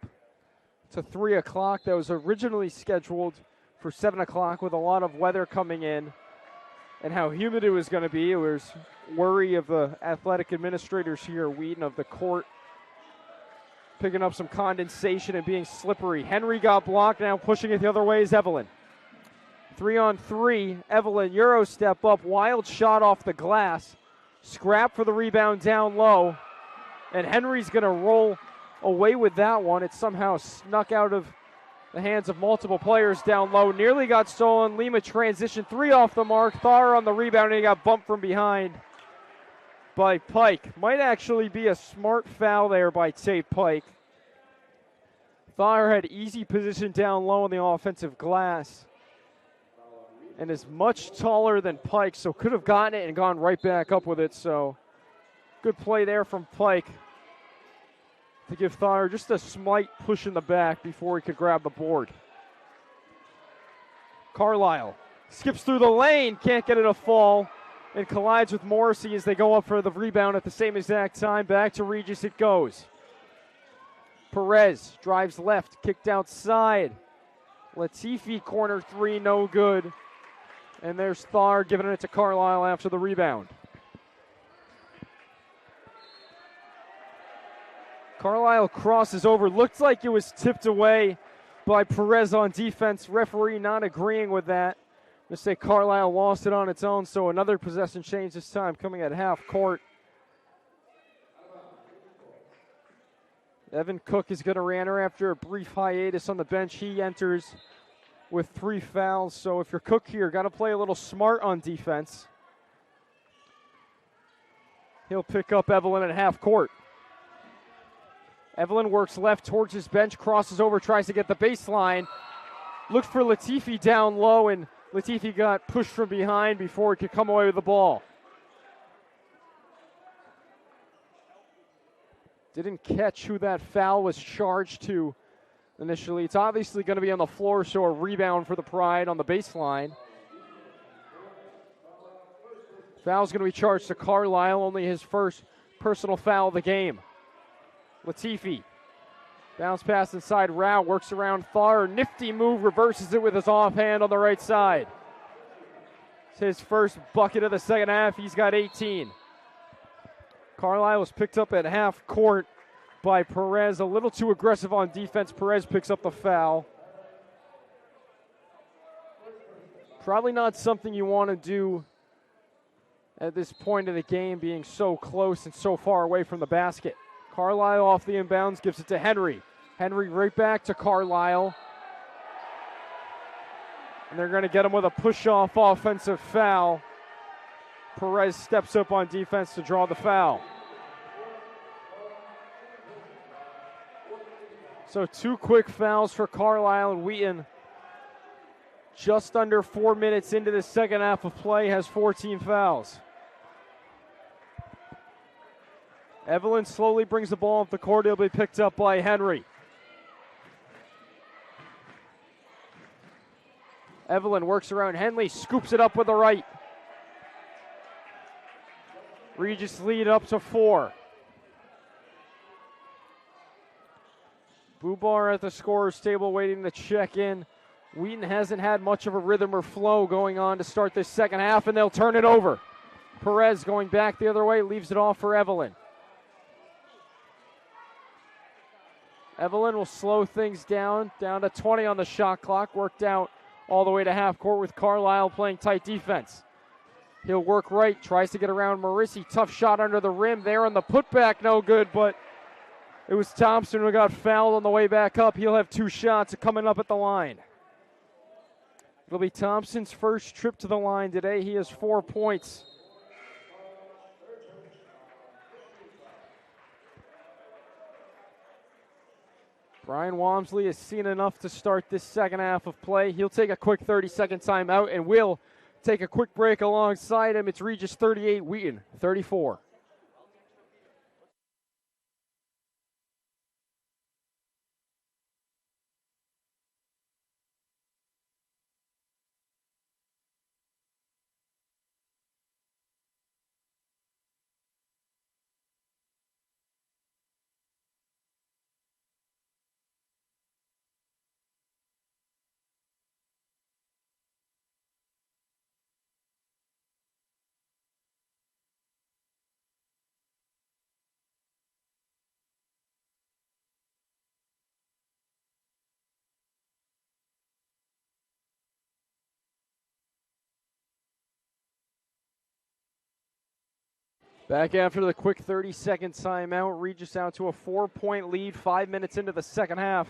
to 3 o'clock. That was originally scheduled for 7 o'clock with a lot of weather coming in and how humid it was going to be. There was worry of the athletic administrators here at Wheaton of the court picking up some condensation and being slippery. Henry got blocked. Now pushing it the other way is Evelyn. 3-on-3, Evelyn, Euro step up, wild shot off the glass. Scrap for the rebound down low. And Henry's going to roll away with that one. It somehow snuck out of the hands of multiple players down low. Nearly got stolen. Lima transition, 3 off the mark. Thar on the rebound, and he got bumped from behind by Pike. Might actually be a smart foul there by Tate Pike. Thar had easy position down low on the offensive glass and is much taller than Pike, so could have gotten it and gone right back up with it. So good play there from Pike. to give Thayer just a slight push in the back before he could grab the board. Carlisle skips through the lane, can't get it to fall, and collides with Morrissey as they go up for the rebound at the same exact time. Back to Regis it goes. Perez drives left, kicked outside. Latifi corner three, no good. And there's Thayer giving it to Carlisle after the rebound. Carlisle crosses over. Looked like it was tipped away by Perez on defense. Referee not agreeing with that. Let's say Carlisle lost it on its own, so another possession change this time coming at half court. Evan Cook is going to re-enter after a brief hiatus on the bench. He enters with 3 fouls, so if you're Cook here, got to play a little smart on defense. He'll pick up Evelyn at half court. Evelyn works left towards his bench, crosses over, tries to get the baseline. Looked for Latifi down low, and Latifi got pushed from behind before he could come away with the ball. Didn't catch who that foul was charged to initially. It's obviously going to be on the floor, so a rebound for the Pride on the baseline. Foul's going to be charged to Carlisle, only his first personal foul of the game. Latifi, bounce pass inside, Rao works around Thayer, nifty move, reverses it with his offhand on the right side. It's his first bucket of the second half, he's got 18. Carlisle was picked up at half court by Perez, a little too aggressive on defense. Perez picks up the foul. Probably not something you want to do at this point of the game, being so close and so far away from the basket. Carlisle off the inbounds, gives it to Henry. Henry right back to Carlisle. And they're going to get him with a push-off offensive foul. Perez steps up on defense to draw the foul. So 2 quick fouls for Carlisle, and Wheaton, just under 4 minutes into the second half of play, has 14 fouls. Evelyn slowly brings the ball up the court. It'll be picked up by Henry. Evelyn works around Henley, scoops it up with the right. Regis lead up to 4. Bubar at the scorer's table waiting to check in. Wheaton hasn't had much of a rhythm or flow going on to start this second half, and they'll turn it over. Perez going back the other way, leaves it off for Evelyn. Evelyn will slow things down to 20 on the shot clock, worked out all the way to half court with Carlisle playing tight defense. He'll work right, tries to get around Morrissey. Tough shot under the rim there on the putback, no good, but it was Thompson who got fouled on the way back up. He'll have 2 shots coming up at the line. It'll be Thompson's first trip to the line today. He has 4 points. Brian Walmsley has seen enough to start this second half of play. He'll take a quick 30-second timeout, and will take a quick break alongside him. It's Regis 38, Wheaton 34. Back after the quick 30-second timeout. Regis out to a 4-point lead 5 minutes into the second half,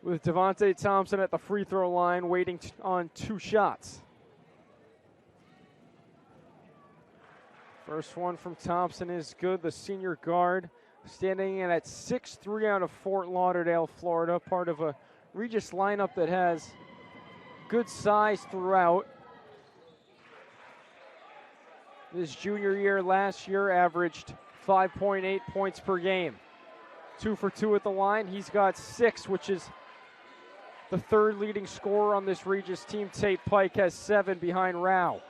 with Devontae Thompson at the free throw line waiting on 2 shots. First one from Thompson is good. The senior guard standing in at 6'3" out of Fort Lauderdale, Florida. Part of a Regis lineup that has good size throughout. His junior year last year averaged 5.8 points per game. 2 for 2 at the line. He's got 6, which is the third leading scorer on this Regis team. Tate Pike has 7 behind Rao.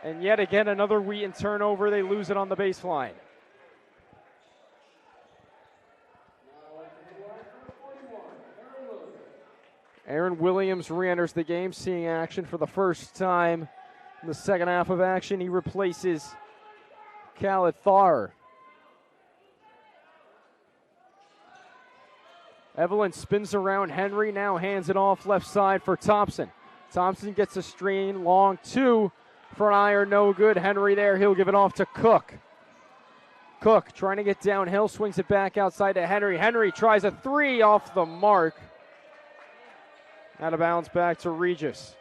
And yet again, another Wheaton turnover. They lose it on the baseline. Aaron Williams re-enters the game, seeing action for the first time in the second half of action. He replaces Khaled Thar. Evelyn spins around Henry, now hands it off left side for Thompson. Thompson gets a screen, long 2 for an iron, no good. Henry there, he'll give it off to Cook. Cook trying to get downhill, swings it back outside to Henry. Henry tries a 3 off the mark. Out of bounds back to Regis.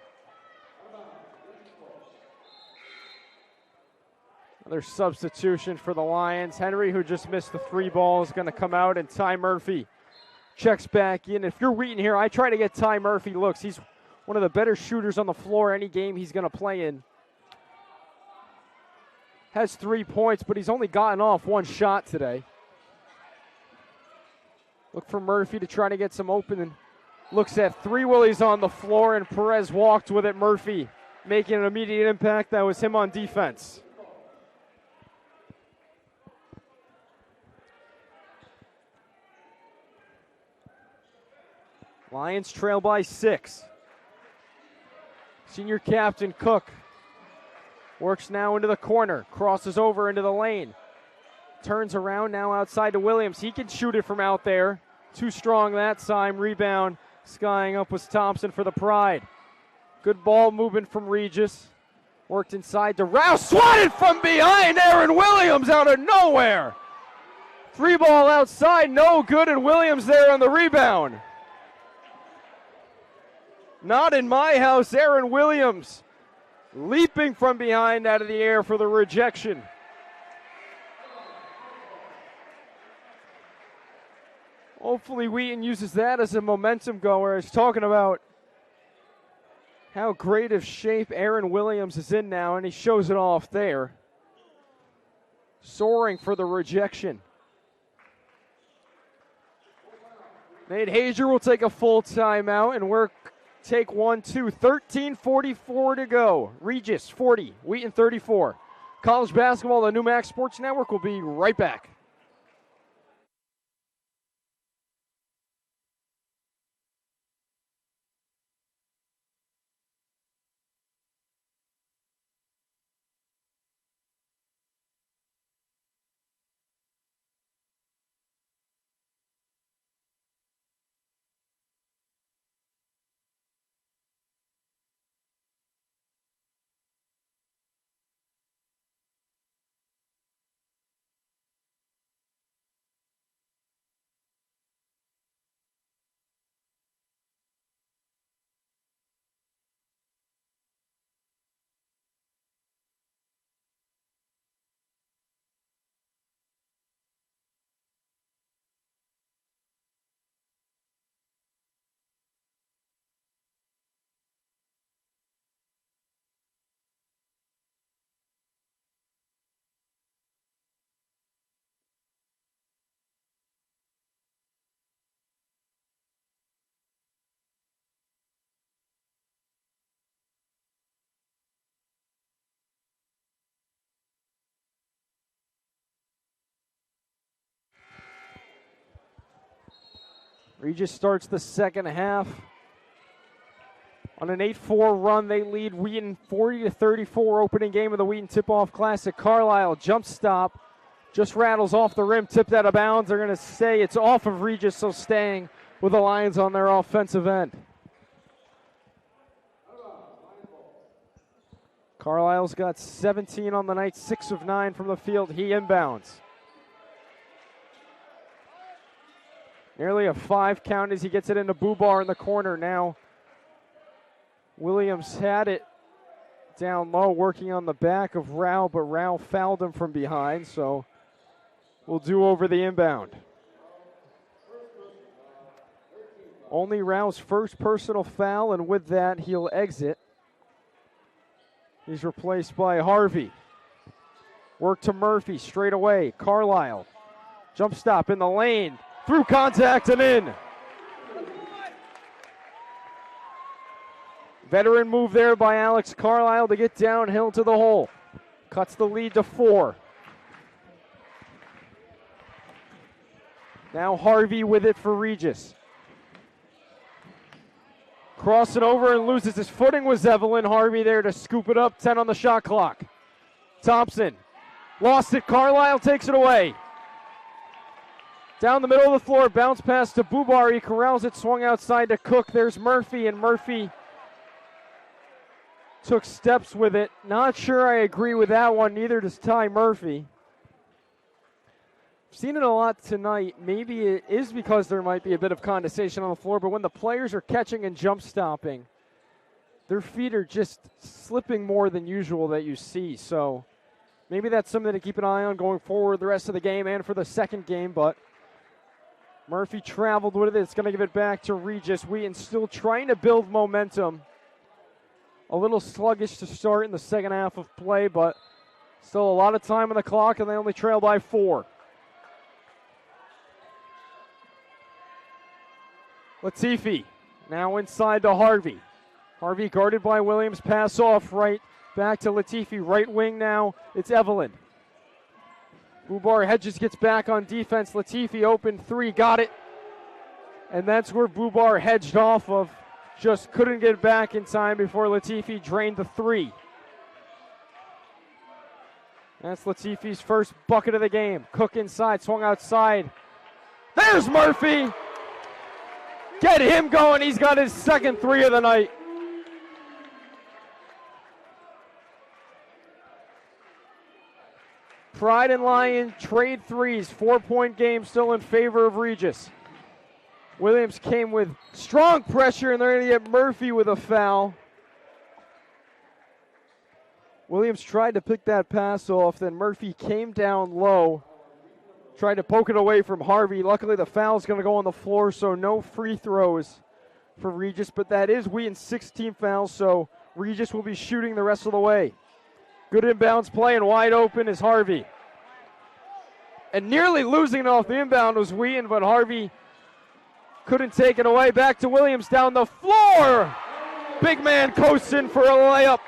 Another substitution for the Lions. Henry, who just missed the 3 ball, is going to come out, and Ty Murphy checks back in. If you're Wheaton here, I try to get Ty Murphy looks. He's one of the better shooters on the floor any game he's going to play in. Has 3 points, but he's only gotten off 1 shot today. Look for Murphy to try to get some open, and looks at 3 Willies on the floor, and Perez walked with it. Murphy making an immediate impact. That was him on defense. Lions trail by 6. Senior captain Cook works now into the corner, crosses over into the lane, turns around now outside to Williams. He can shoot it from out there. Too strong that time. Rebound skying up was Thompson for the Pride. Good ball movement from Regis. Worked inside to Rouse. Swatted from behind. Aaron Williams out of nowhere. 3 ball outside. No good. And Williams there on the rebound. Not in my house. Aaron Williams leaping from behind out of the air for the rejection. Hopefully Wheaton uses that as a momentum goer. I was talking about how great of shape Aaron Williams is in now, and he shows it off there. Soaring for the rejection. Nate Hager will take a full timeout, and we're take 1-2. 13:44 to go. Regis 40, Wheaton 34. College basketball, the New Max Sports Network will be right back. Regis starts the second half on an 8-4 run. They lead Wheaton 40-34, opening game of the Wheaton Tip-Off Classic. Carlisle jump stop, just rattles off the rim, tipped out of bounds. They're going to say it's off of Regis, so staying with the Lions on their offensive end. Carlisle's got 17 on the night, 6 of 9 from the field. He inbounds. Nearly a 5 count as he gets it into Bubar in the corner. Now Williams had it down low, working on the back of Rao, but Rao fouled him from behind, so we'll do over the inbound. Only Rao's first personal foul, and with that, he'll exit. He's replaced by Harvey. Work to Murphy straight away. Carlisle Jump stop in the lane. Through contact and in. Veteran move there by Alex Carlisle to get downhill to the hole. Cuts the lead to 4. Now Harvey with it for Regis. Crossing over and loses his footing was Evelyn. Harvey there to scoop it up. 10 on the shot clock. Thompson lost it. Carlisle takes it away. Down the middle of the floor. Bounce pass to Bubar. He corrals it. Swung outside to Cook. There's Murphy, and Murphy took steps with it. Not sure I agree with that one. Neither does Ty Murphy. Seen it a lot tonight. Maybe it is because there might be a bit of condensation on the floor, but when the players are catching and jump stopping, their feet are just slipping more than usual that you see. So maybe that's something to keep an eye on going forward the rest of the game and for the second game, but Murphy traveled with it. It's going to give it back to Regis. Wheaton still trying to build momentum. A little sluggish to start in the second half of play, but still a lot of time on the clock, and they only trail by 4. Latifi now inside to Harvey. Harvey guarded by Williams. Pass off right. Back to Latifi. Right wing now. It's Evelyn. Bubar Hedges gets back on defense. Latifi open 3. Got it. And that's where Bubar hedged off of. Just couldn't get back in time before Latifi drained the 3. That's Latifi's first bucket of the game. Cook inside. Swung outside. There's Murphy. Get him going. He's got his second 3 of the night. Pride and Lion trade 3s. 4-point game still in favor of Regis. Williams came with strong pressure, and they're going to get Murphy with a foul. Williams tried to pick that pass off. Then Murphy came down low. Tried to poke it away from Harvey. Luckily, the foul's going to go on the floor, so no free throws for Regis. But that is Wheaton's 16th foul, so Regis will be shooting the rest of the way. Good inbounds play, and wide open is Harvey. And nearly losing it off the inbound was Wheaton, but Harvey couldn't take it away. Back to Williams down the floor. Big man coasts in for a layup.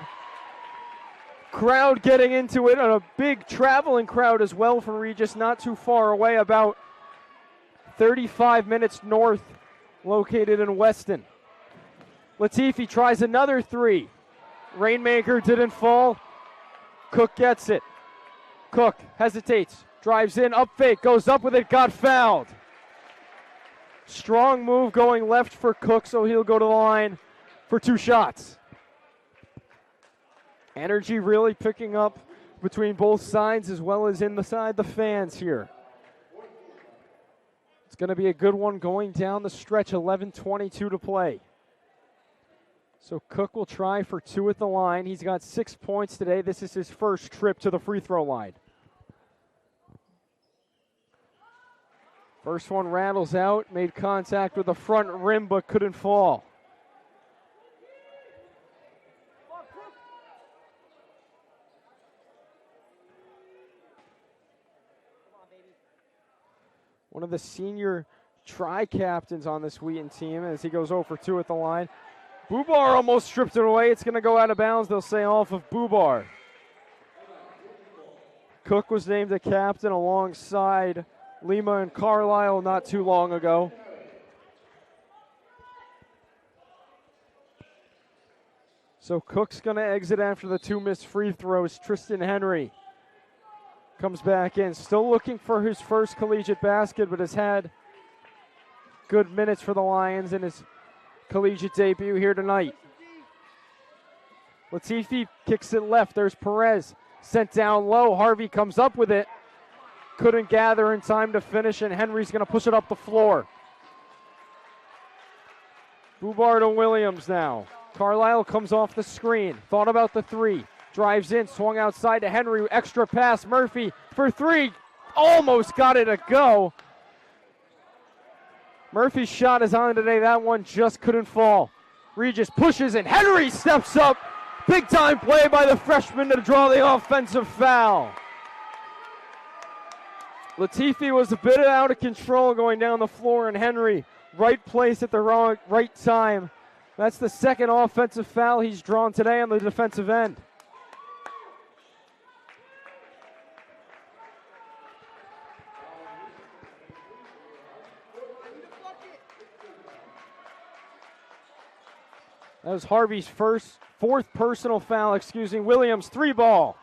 Crowd getting into it, and a big traveling crowd as well for Regis, not too far away, about 35 minutes north, located in Weston. Latifi tries another 3. Rainmaker didn't fall. Cook gets it. Cook hesitates, drives in, up fake, goes up with it, got fouled. Strong move going left for Cook, so he'll go to the line for 2 shots. Energy really picking up between both sides as well as inside the fans here. It's going to be a good one going down the stretch, 11:22 to play. So Cook will try for 2 at the line. He's got 6 points today. This is his first trip to the free throw line. First one rattles out, made contact with the front rim but couldn't fall. One of the senior tri-captains on this Wheaton team as he goes 0 for 2 at the line. Bubar almost stripped it away. It's going to go out of bounds. They'll say off of Bubar. Cook was named a captain alongside Lima and Carlisle not too long ago. So Cook's going to exit after the 2 missed free throws. Tristan Henry comes back in, still looking for his first collegiate basket, but has had good minutes for the Lions in his collegiate debut here tonight. Latifi kicks it left. There's Perez sent down low. Harvey comes up with it. Couldn't gather in time to finish, and Henry's going to push it up the floor. Bubar to Williams now. Carlisle comes off the screen. Thought about the 3. Drives in, swung outside to Henry. Extra pass, Murphy for 3. Almost got it to go. Murphy's shot is on today. That one just couldn't fall. Regis pushes and Henry steps up. Big time play by the freshman to draw the offensive foul. Latifi was a bit out of control going down the floor, and Henry, right place at the right time. That's the second offensive foul he's drawn today on the defensive end. That was Harvey's fourth personal foul, Williams, 3-ball.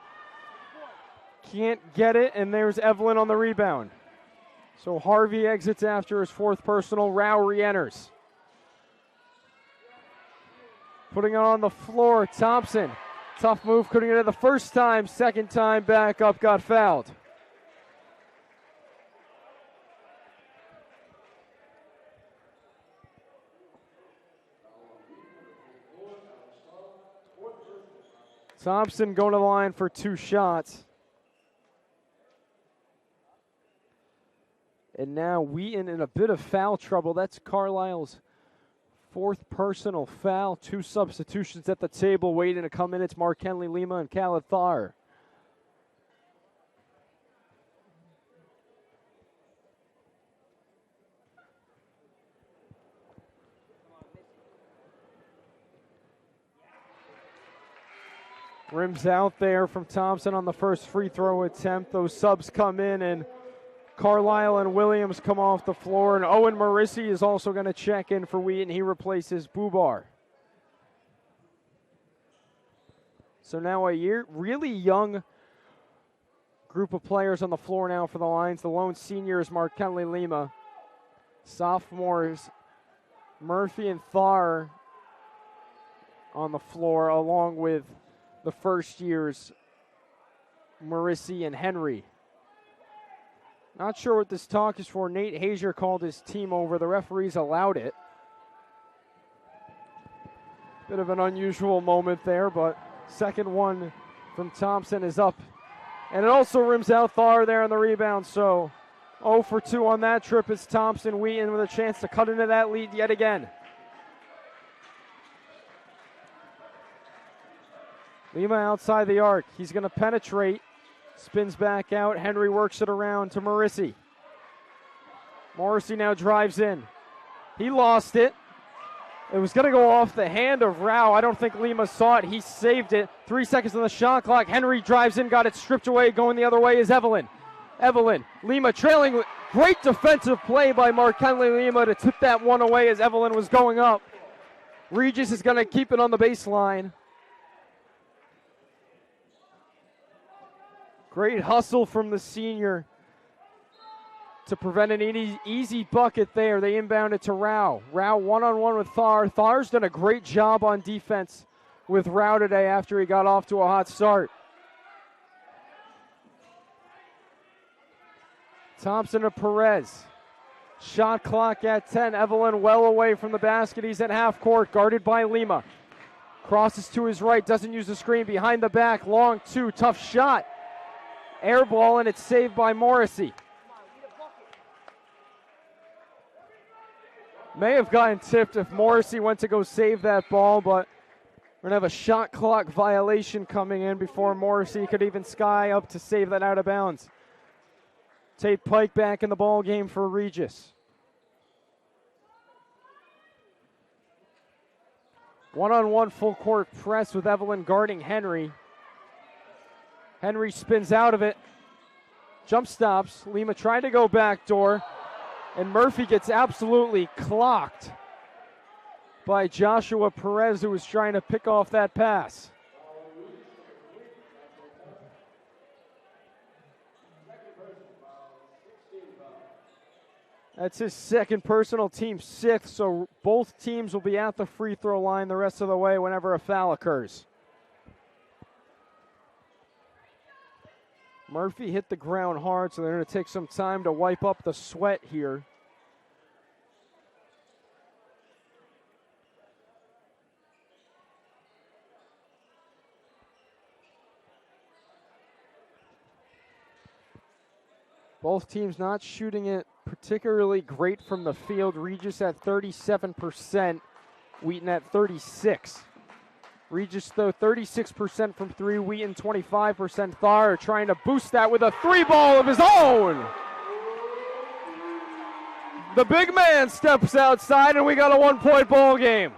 Can't get it, and there's Evelyn on the rebound. So Harvey exits after his fourth personal. Rao re-enters. Putting it on the floor, Thompson. Tough move, couldn't get it the first time. Second time back up, got fouled. Thompson going to the line for 2 shots. And now Wheaton in a bit of foul trouble. That's Carlisle's 4th personal foul. 2 substitutions at the table waiting to come in. It's Mark Henley Lima and Khaled Thar. Rims out there from Thompson on the first free throw attempt. Those subs come in, and Carlisle and Williams come off the floor, and Owen Marissi is also going to check in for Wheaton. He replaces Bubar. So now a really young group of players on the floor now for the Lions. The lone senior is Mark Henley Lima. Sophomores Murphy and Thar on the floor, along with the first years Marissi and Henry. Not sure what this talk is for. Nate Hazier called his team over. The referees allowed it. Bit of an unusual moment there, but second one from Thompson is up. And it also rims out Thar there on the rebound. So 0 for 2 on that trip is Thompson. Wheaton with a chance to cut into that lead yet again. Lima outside the arc. He's going to penetrate. Spins back out. Henry works it around to Marissi. Morrissey now drives in. He lost it. It was going to go off the hand of Rao. I don't think Lima saw it. He saved it. 3 seconds on the shot clock. Henry drives in, got it stripped away. Going the other way is Evelyn. Lima trailing. Great defensive play by Mark Henley Lima to tip that one away as Evelyn was going up. Regis is going to keep it on the baseline. Great hustle from the senior to prevent an easy bucket there. They inbound it to Rao. Rao one-on-one with Thar. Thar's done a great job on defense with Rao today after he got off to a hot start. Thompson to Perez. Shot clock at 10. Evelyn well away from the basket. He's at half court, guarded by Lima. Crosses to his right, doesn't use the screen. Behind the back, long 2, tough shot. Air ball, and it's saved by Morrissey. May have gotten tipped if Morrissey went to go save that ball, but we're going to have a shot clock violation coming in before Morrissey could even sky up to save that out of bounds. Tate Pike back in the ball game for Regis. One-on-one full court press with Evelyn guarding Henry. Henry spins out of it. Jump stops. Lima trying to go backdoor. And Murphy gets absolutely clocked by Joshua Perez, who was trying to pick off that pass. That's his second personal, team 6th, so both teams will be at the free throw line the rest of the way whenever a foul occurs. Murphy hit the ground hard, so they're going to take some time to wipe up the sweat here. Both teams not shooting it particularly great from the field. Regis at 37%, Wheaton at 36%. Regis, though, 36% from 3. Wheaton, 25%. Thar trying to boost that with a 3-ball of his own. The big man steps outside, and we got a 1-point ball game.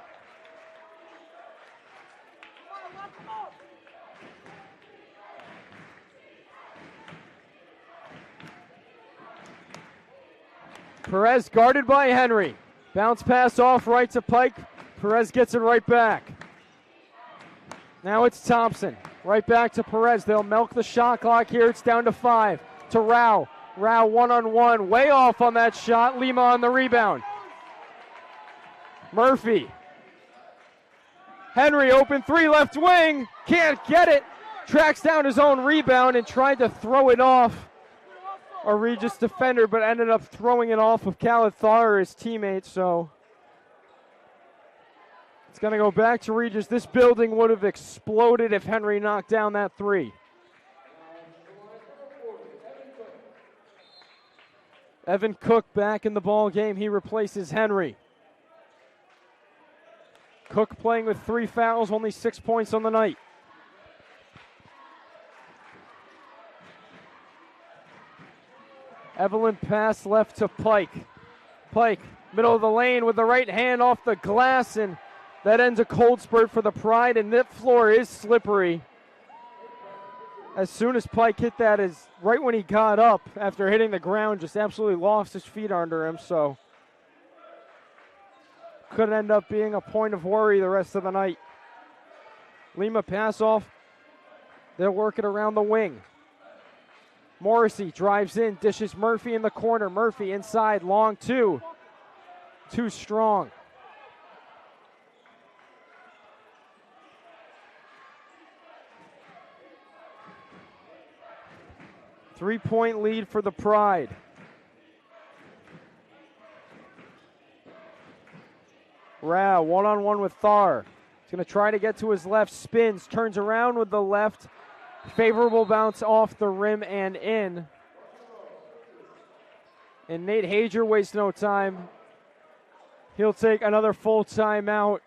Perez guarded by Henry. Bounce pass off right to Pike. Perez gets it right back. Now it's Thompson. Right back to Perez. They'll milk the shot clock here. It's down to 5. To Rao. Rao one-on-one. Way off on that shot. Lima on the rebound. Murphy. Henry open 3 left wing. Can't get it. Tracks down his own rebound and tried to throw it off a Regis defender, but ended up throwing it off of Khaled Thar, his teammate, so it's going to go back to Regis. This building would have exploded if Henry knocked down that 3. Evan Cook back in the ball game. He replaces Henry. Cook playing with 3 fouls, only 6 points on the night. Evelyn pass left to Pike. Pike, middle of the lane with the right hand off the glass, and that ends a cold spurt for the Pride, and that floor is slippery. As soon as Pike hit that, is right when he got up after hitting the ground, just absolutely lost his feet under him, so could end up being a point of worry the rest of the night. Lima pass off. They'll work it around the wing. Morrissey drives in, dishes Murphy in the corner. Murphy inside, long 2. Too strong. Three-point lead for the Pride. Rao, one-on-one with Thar. He's going to try to get to his left, spins, turns around with the left. Favorable bounce off the rim and in. And Nate Hager wastes no time. He'll take another full timeout.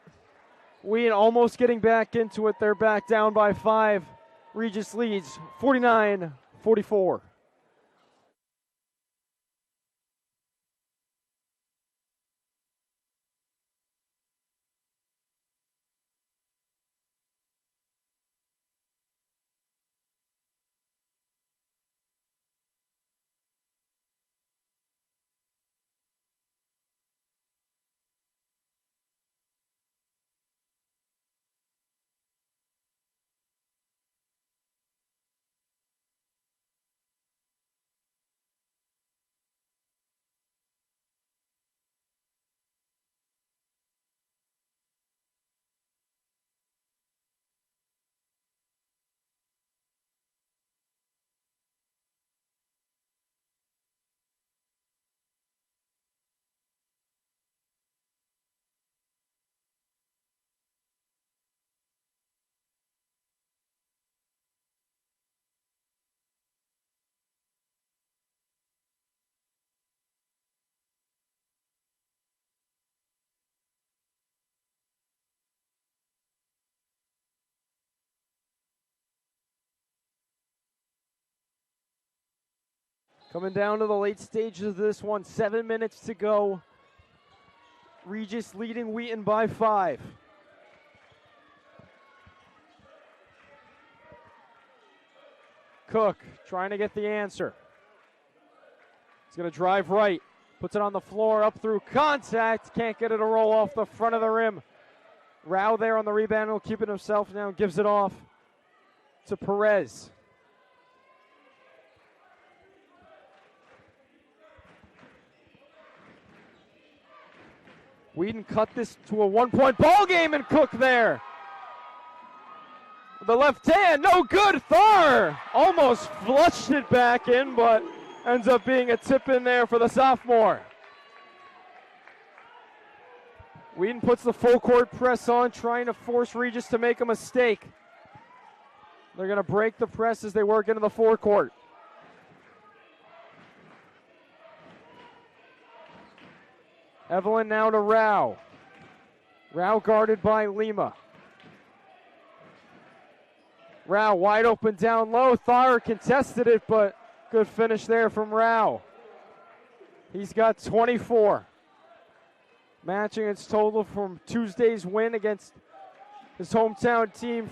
Wheaton almost getting back into it. They're back down by 5. Regis leads 49-44. Coming down to the late stages of this one, 7 minutes to go. Regis leading Wheaton by 5. Cook trying to get the answer. He's going to drive right, puts it on the floor, up through contact, can't get it to roll off the front of the rim. Rao there on the rebound, will keep it himself now, gives it off to Perez. Wheaton cut this to a 1-point ball game, and Cook there. The left hand, no good. Thar almost flushed it back in, but ends up being a tip in there for the sophomore. Wheaton puts the full court press on, trying to force Regis to make a mistake. They're going to break the press as they work into the forecourt. Evelyn now to Rao. Rao guarded by Lima. Rao wide open down low. Thar contested it, but good finish there from Rao. He's got 24. Matching its total from Tuesday's win against his hometown team,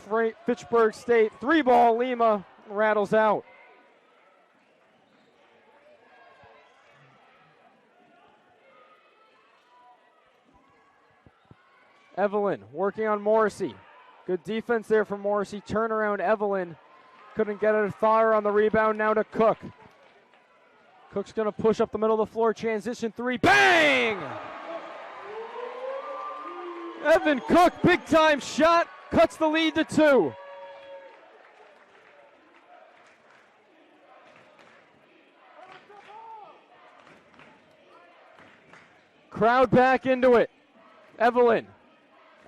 Fitchburg State. 3-ball, Lima rattles out. Evelyn working on Morrissey. Good defense there from Morrissey. Turnaround, Evelyn. Couldn't get it. Thayer on the rebound, now to Cook. Cook's going to push up the middle of the floor. Transition three. Bang! Evan Cook, big time shot. Cuts the lead to 2. Crowd back into it. Evelyn.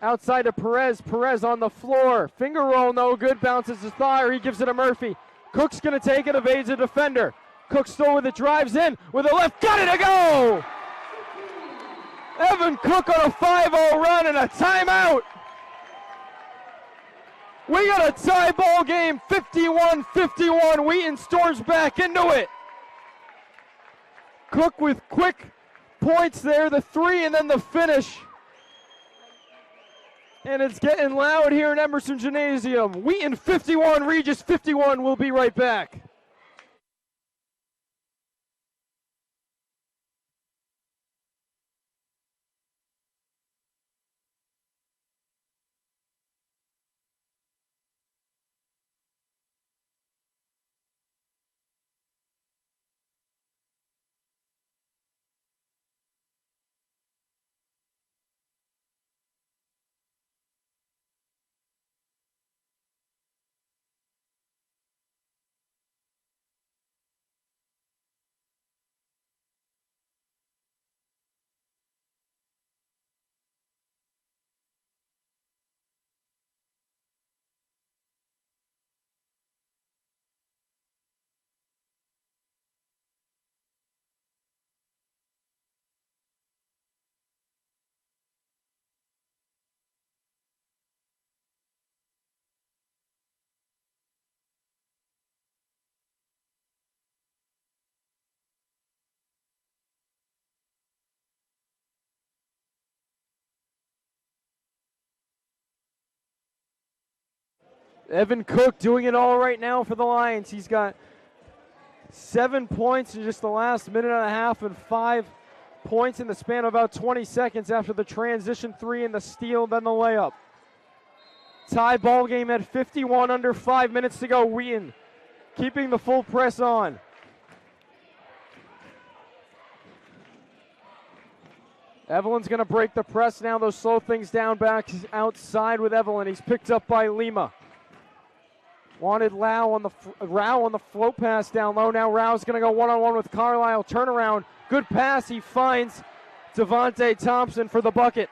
Outside to Perez. Perez on the floor. Finger roll, no good. Bounces to Thayer. He gives it to Murphy. Cook's going to take it. Evades a defender. Cook still with it. Drives in with a left. Got it to go! Evan Cook on a 5-0 run and a timeout. We got a tie ball game. 51-51. Wheaton storms back into it. Cook with quick points there. The 3 and then the finish. And it's getting loud here in Emerson Gymnasium. Wheaton 51, Regis 51. We'll be right back. Evan Cook doing it all right now for the Lions. He's got 7 points in just the last minute and a half and 5 points in the span of about 20 seconds after the transition 3 and the steal, then the layup. Tie ball game at 51, under 5 minutes to go. Wheaton keeping the full press on. Evelyn's going to break the press now. They'll slow things down back outside with Evelyn. He's picked up by Lima. Wanted Rao on the float pass down low. Now Rao's going to go one-on-one with Carlisle. Turnaround. Good pass. He finds Devontae Thompson for the bucket.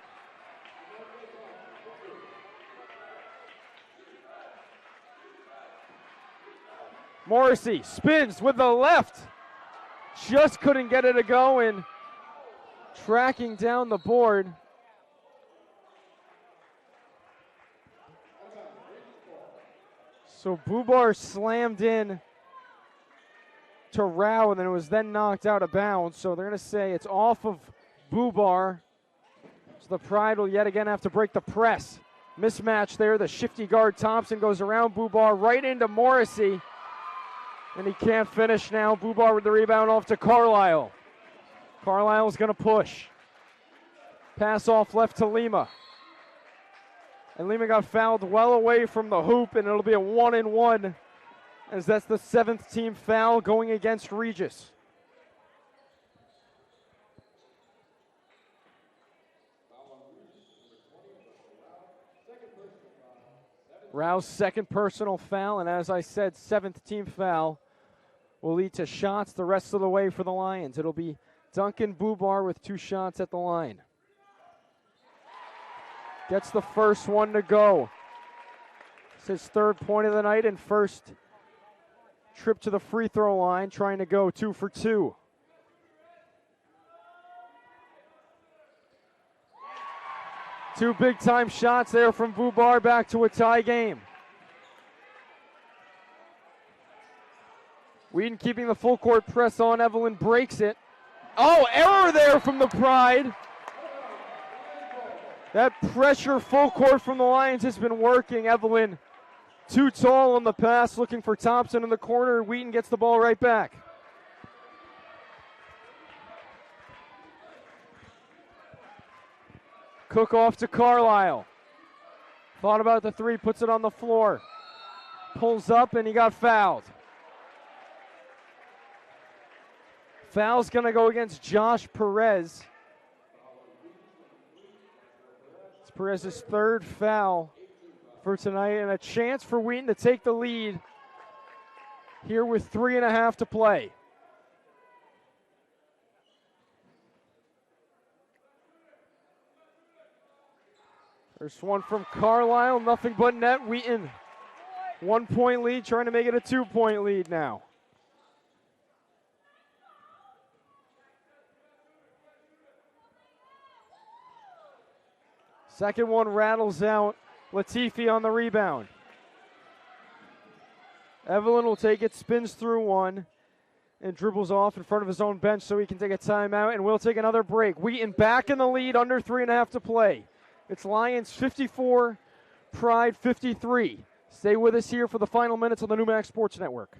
Morrissey spins with the left. Just couldn't get it to go, and tracking down the board. So Bubar slammed in to Rao, and then it was then knocked out of bounds. So they're going to say it's off of Bubar. So the Pride will yet again have to break the press. Mismatch there. The shifty guard Thompson goes around Bubar right into Morrissey. And he can't finish now. Bubar with the rebound off to Carlisle. Carlisle's going to push. Pass off left to Lima. And Lima got fouled well away from the hoop, and it'll be a 1-and-1, as that's the 7th team foul going against Regis. Rao's second personal foul, and as I said, 7th team foul will lead to shots the rest of the way for the Lions. It'll be Duncan Bubar with 2 shots at the line. Gets the first one to go. It's his 3rd point of the night and first trip to the free throw line, trying to go 2 for 2. Two big time shots there from Bubar, back to a tie game. Wheaton keeping the full court press on. Evelyn breaks it. Oh, error there from the Pride. That pressure full court from the Lions has been working. Evelyn too tall on the pass, looking for Thompson in the corner. Wheaton gets the ball right back. Cook off to Carlisle. Thought about the three, puts it on the floor. Pulls up, and he got fouled. Foul's going to go against Josh Perez. It's Perez's third foul for tonight, and a chance for Wheaton to take the lead here with 3.5 to play. First one from Carlisle, nothing but net. Wheaton, 1 point lead, trying to make it a 2 point lead now. Second one rattles out. Latifi on the rebound. Evelyn will take it, spins through one, and dribbles off in front of his own bench so he can take a timeout, and we'll take another break. Wheaton back in the lead, under 3.5 to play. It's Lions 54, Pride 53. Stay with us here for the final minutes on the NewMax Sports Network.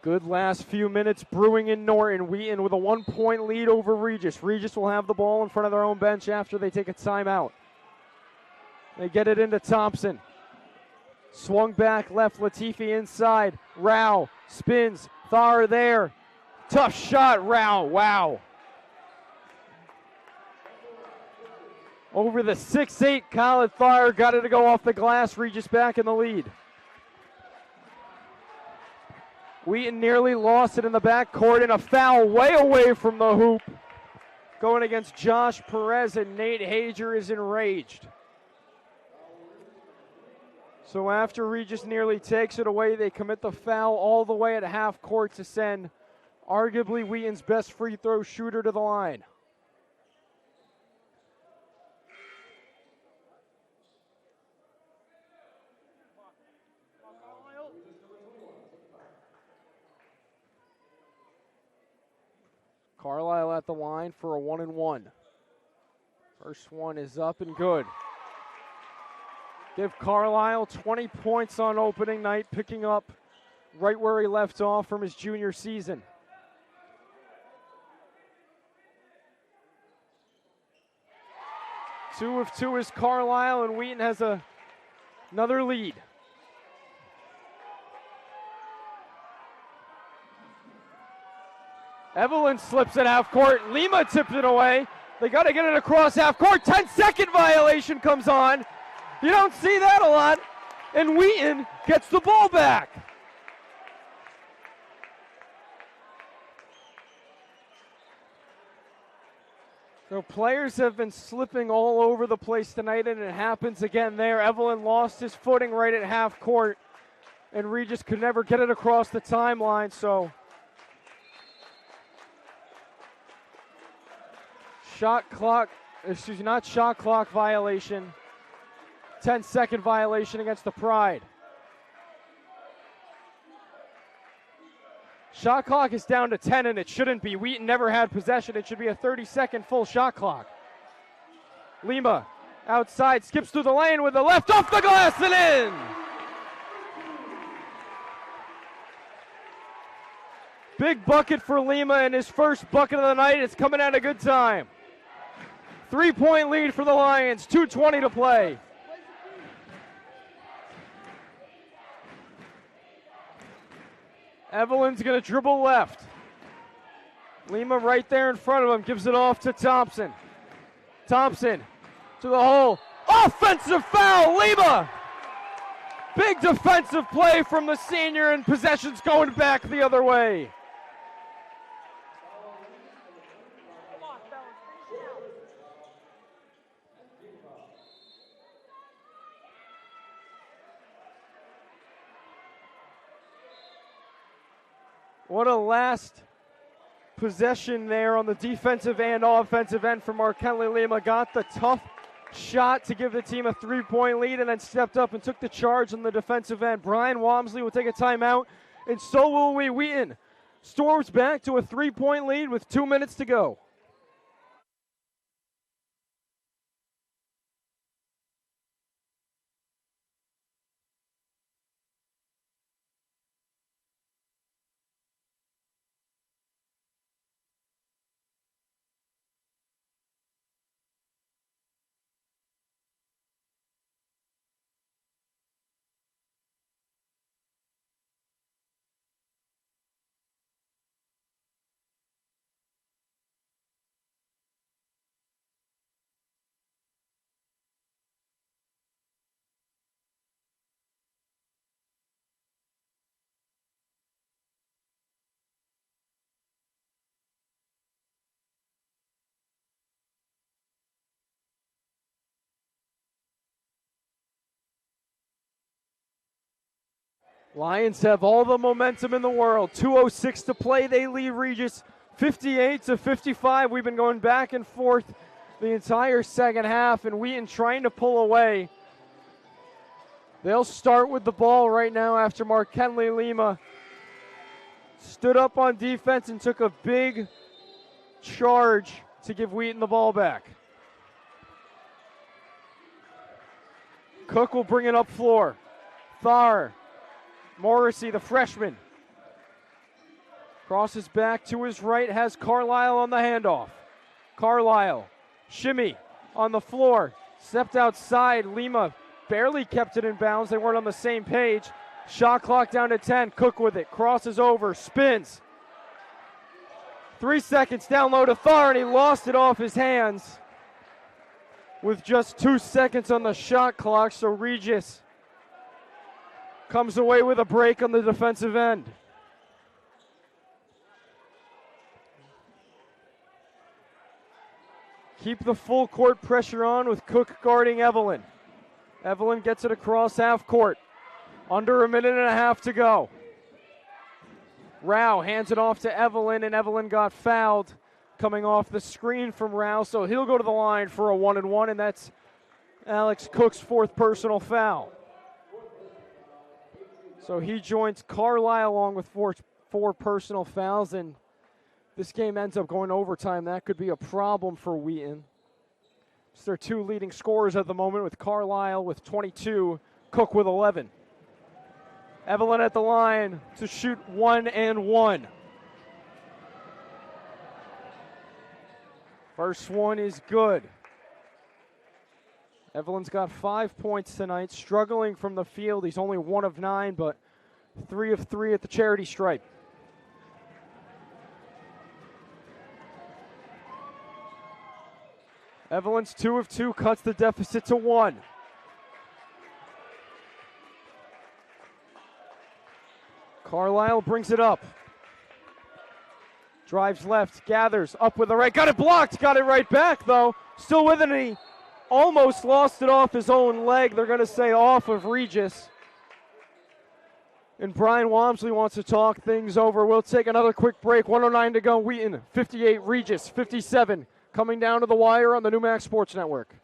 Good last few minutes brewing in Norton. Wheaton with a 1 point lead over Regis. Regis will have the ball in front of their own bench after they take a timeout. They get it into Thompson. Swung back left, Latifi inside. Rao spins. Thar there. Tough shot, Rao. Wow. Over the 6'8", Khaled Thar got it to go off the glass. Regis back in the lead. Wheaton nearly lost it in the backcourt, and a foul way away from the hoop. Going against Josh Perez, and Nate Hager is enraged. So after Regis nearly takes it away, they commit the foul all the way at half court to send arguably Wheaton's best free throw shooter to the line. Carlisle at the line for a 1-and-1. First one is up and good. Give Carlisle 20 points on opening night, picking up right where he left off from his junior season. Two of two is Carlisle, and Wheaton has another lead. Evelyn slips at half court. Lima tipped it away. They got to get it across half court. 10-second violation comes on. You don't see that a lot. And Wheaton gets the ball back. So players have been slipping all over the place tonight, and it happens again there. Evelyn lost his footing right at half court, and Regis could never get it across the timeline, so shot clock violation. 10-second violation against the Pride. Shot clock is down to 10, and it shouldn't be. Wheaton never had possession. It should be a 30-second full shot clock. Lima outside, skips through the lane with the left off the glass and in. Big bucket for Lima, and his first bucket of the night. It's coming at a good time. 3-point lead for the Lions, 2:20 to play. Evelyn's going to dribble left. Lima right there in front of him, gives it off to Thompson. Thompson to the hole. Offensive foul, Lima! Big defensive play from the senior, and possession's going back the other way. What a last possession there on the defensive and offensive end for Markelly Lima. Got the tough shot to give the team a 3-point lead and then stepped up and took the charge on the defensive end. Brian Walmsley will take a timeout, and so will we. Wheaton storms back to a 3-point lead with 2 minutes to go. Lions have all the momentum in the world. 2:06 to play. They lead Regis 58-55. We've been going back and forth the entire second half, and Wheaton trying to pull away. They'll start with the ball right now after Markelly Lima stood up on defense and took a big charge to give Wheaton the ball back. Cook will bring it up floor. Thar. Morrissey, the freshman, crosses back to his right, has Carlisle on the handoff. Carlisle, shimmy on the floor, stepped outside. Lima barely kept it in bounds. They weren't on the same page. Shot clock down to 10. Cook with it, crosses over, spins. 3 seconds down low to Thar, and he lost it off his hands with just 2 seconds on the shot clock. So Regis comes away with a break on the defensive end. Keep the full court pressure on with Cook guarding Evelyn. Evelyn gets it across half court. Under a minute and a half to go. Rao hands it off to Evelyn, and Evelyn got fouled coming off the screen from Rao, so he'll go to the line for a 1-and-1, and that's Alex Cook's 4th personal foul. So he joins Carlisle along with four personal fouls, and this game ends up going overtime. That could be a problem for Wheaton. It's their 2 leading scorers at the moment, with Carlisle with 22, Cook with 11. Evelyn at the line to shoot 1-and-1. First one is good. Evelyn's got 5 points tonight, struggling from the field. He's only 1 of 9, but 3 of 3 at the charity stripe. Evelyn's 2 of 2, cuts the deficit to 1. Carlisle brings it up. Drives left, gathers, up with the right, got it blocked, got it right back though. Still with it, and he almost lost it off his own leg. They're going to say off of Regis. And Brian Walmsley wants to talk things over. We'll take another quick break. 1:09 to go. Wheaton 58, Regis 57. Coming down to the wire on the Newmax Sports Network.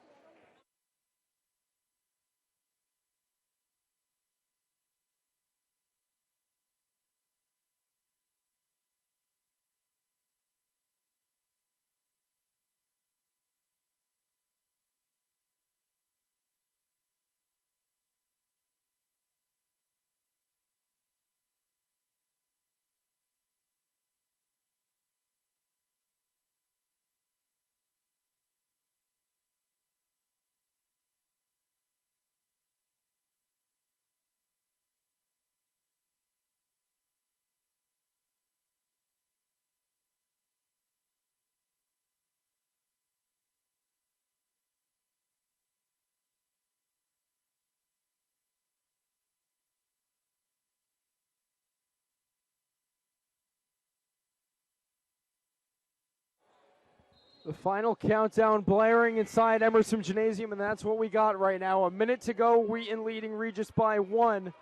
The final countdown blaring inside Emerson Gymnasium, and that's what we got right now. A minute to go, Wheaton leading Regis by 1.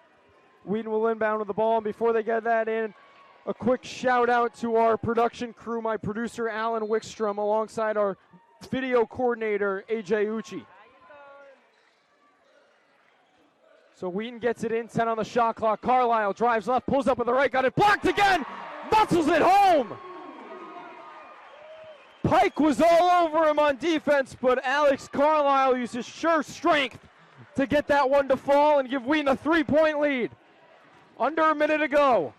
Wheaton will inbound with the ball, and before they get that in, a quick shout out to our production crew, my producer Alan Wickstrom, alongside our video coordinator AJ Uchi. So Wheaton gets it in, 10 on the shot clock. Carlisle drives left, pulls up with the right, got it blocked again, muscles it home! Pike was all over him on defense, but Alex Carlisle used his sure strength to get that one to fall and give Wheaton a 3-point lead. Under a minute to go.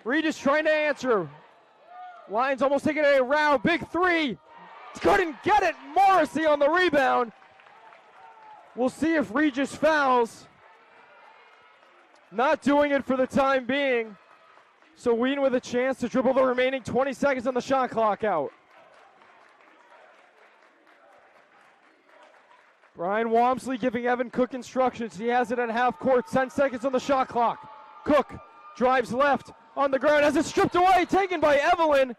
Regis trying to answer. Lions almost taking it around. Big three. Couldn't get it. Morrissey on the rebound. We'll see if Regis fouls. Not doing it for the time being. So Wheaton with a chance to dribble the remaining 20 seconds on the shot clock out. Brian Walmsley giving Evan Cook instructions. He has it at half court, 10 seconds on the shot clock. Cook drives left on the ground, has it stripped away, taken by Evelyn.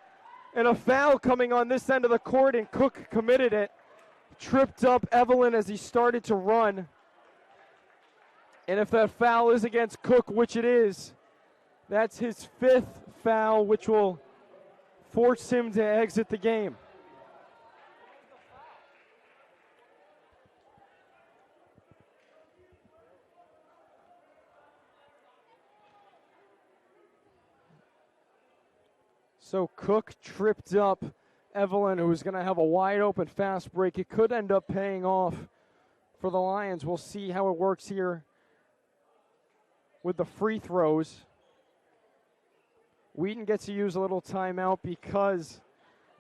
And a foul coming on this end of the court, and Cook committed it. Tripped up Evelyn as he started to run. And if that foul is against Cook, which it is, that's his 5th foul, which will force him to exit the game. So Cook tripped up Evelyn, who was going to have a wide open fast break. It could end up paying off for the Lions. We'll see how it works here with the free throws. Wheaton gets to use a little timeout because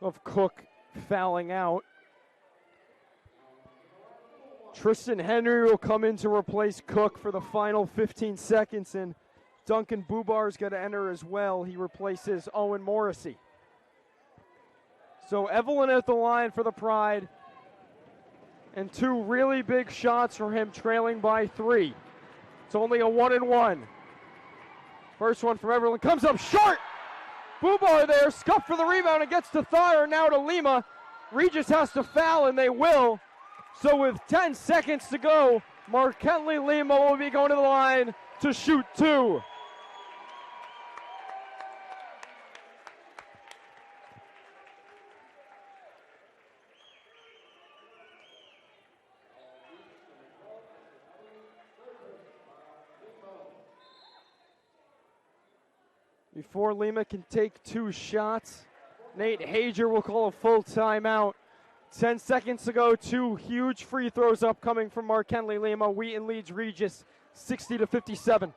of Cook fouling out. Tristan Henry will come in to replace Cook for the final 15 seconds, and Duncan Bubar's going to enter as well. He replaces Owen Morrissey. So Evelyn at the line for the Pride, and 2 really big shots for him, trailing by 3. It's only a 1-and-1. First one from Evelyn comes up short. Bubar there, scuffed for the rebound and gets to Thayer, now to Lima. Regis has to foul, and they will. So with 10 seconds to go, Markentley Lima will be going to the line to shoot 2. Before Lima can take 2 shots, Nate Hager will call a full timeout. 10 seconds to go, 2 huge free throws upcoming from Markentley Lima. Wheaton leads Regis 60-57.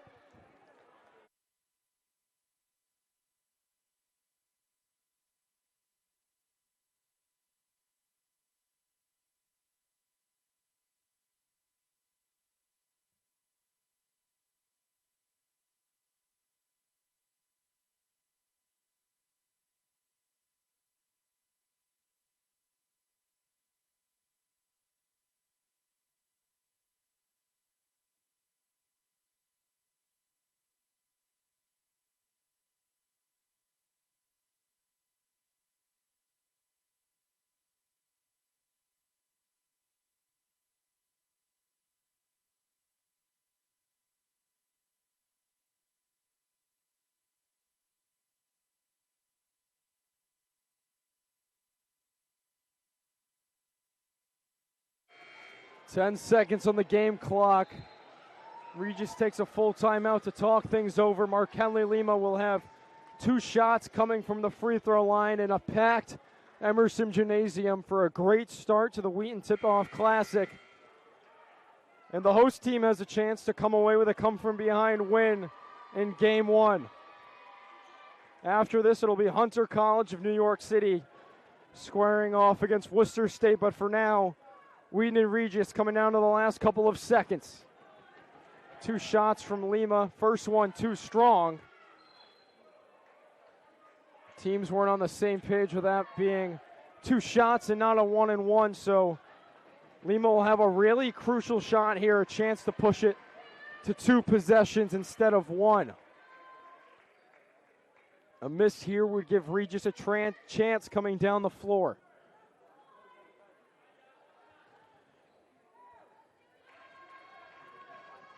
Ten seconds on the game clock. Regis takes a full timeout to talk things over. Markentley Lima will have 2 shots coming from the free throw line in a packed Emerson Gymnasium for a great start to the Wheaton Tip-Off Classic. And the host team has a chance to come away with a come-from-behind win in Game 1. After this, it'll be Hunter College of New York City squaring off against Worcester State. But for now, Wheaton and Regis coming down to the last couple of seconds. 2 shots from Lima. First one too strong. Teams weren't on the same page with that being 2 shots and not a 1-and-1. So Lima will have a really crucial shot here, a chance to push it to 2 possessions instead of 1. A miss here would give Regis a chance coming down the floor.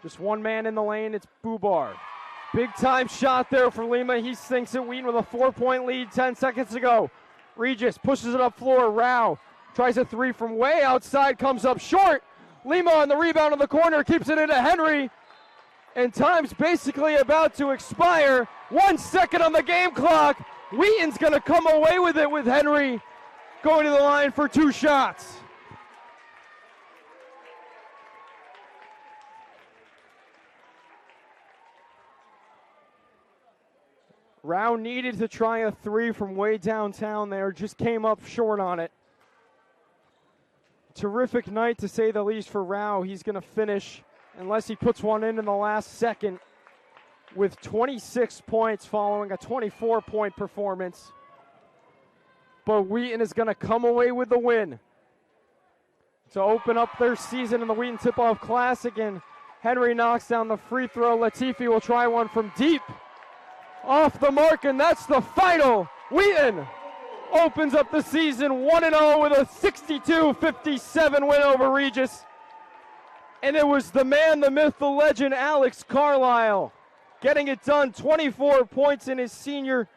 Just one man in the lane. It's Bubar. Big time shot there for Lima. He sinks it. Wheaton with a 4-point lead. 10 seconds to go. Regis pushes it up floor. Rao tries a three from way outside. Comes up short. Lima on the rebound in the corner. Keeps it into Henry. And time's basically about to expire. 1 second on the game clock. Wheaton's going to come away with it with Henry going to the line for 2 shots. Rao needed to try a three from way downtown there. Just came up short on it. Terrific night to say the least for Rao. He's going to finish, unless he puts one in the last second, with 26 points following a 24-point performance. But Wheaton is going to come away with the win to open up their season in the Wheaton Tip-Off Classic. And Henry knocks down the free throw. Latifi will try one from deep. Off the mark, and that's the final. Wheaton opens up the season 1-0 with a 62-57 win over Regis. And it was the man, the myth, the legend, Alex Carlisle, getting it done. 24 points in his senior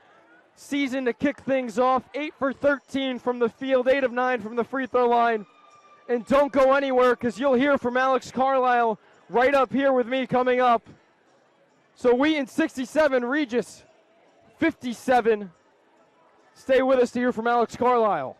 season to kick things off. 8 for 13 from the field, 8 of 9 from the free throw line. And don't go anywhere, because you'll hear from Alex Carlisle right up here with me coming up. So Wheaton 67, Regis 57. Stay with us to hear from Alex Carlisle.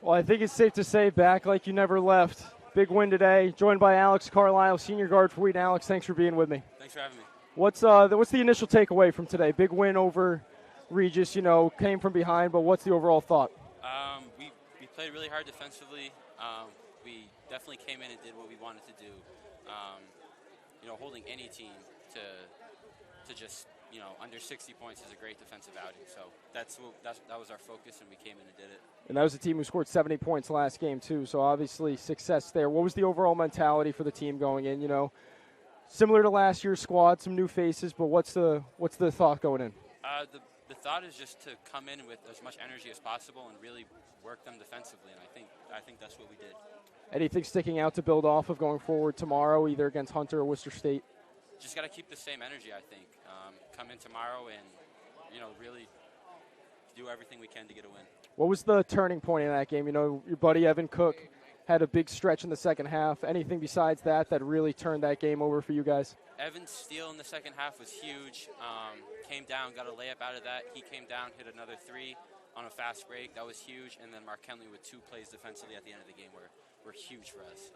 Well, I think it's safe to say back like you never left. Big win today, joined by Alex Carlisle, senior guard for Wheaton. Alex, thanks for being with me. Thanks for having me. What's the initial takeaway from today? Big win over Regis, came from behind, but what's the overall thought? We played really hard defensively. We definitely came in and did what we wanted to do. Holding any team to just, under 60 points is a great defensive outing. So that was our focus, and we came in and did it. And that was a team who scored 70 points last game, too, so obviously success there. What was the overall mentality for the team going in? Similar to last year's squad, some new faces, but what's the thought going in? The thought is just to come in with as much energy as possible and really work them defensively, and I think that's what we did. Anything sticking out to build off of going forward tomorrow, either against Hunter or Worcester State? Just got to keep the same energy, I think. Come in tomorrow and, really do everything we can to get a win. What was the turning point in that game? Your buddy Evan Cook had a big stretch in the second half. Anything besides that really turned that game over for you guys? Evan's steal in the second half was huge. Came down, got a layup out of that. He came down, hit another three on a fast break. That was huge. And then Mark Henley with 2 plays defensively at the end of the game were huge for us.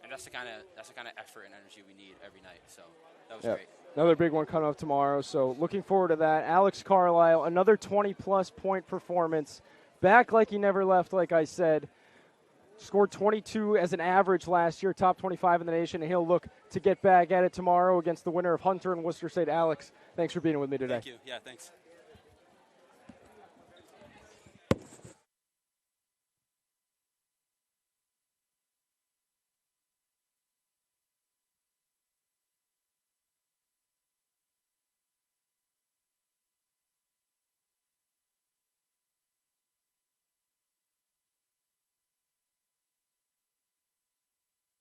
And that's the kind of effort and energy we need every night. So that was great. Another big one coming up tomorrow. So looking forward to that. Alex Carlisle, another 20-plus point performance. Back like he never left, like I said. Scored 22 as an average last year, top 25 in the nation, and he'll look to get back at it tomorrow against the winner of Hunter and Worcester State. Alex, thanks for being with me today. Thank you. Yeah, thanks.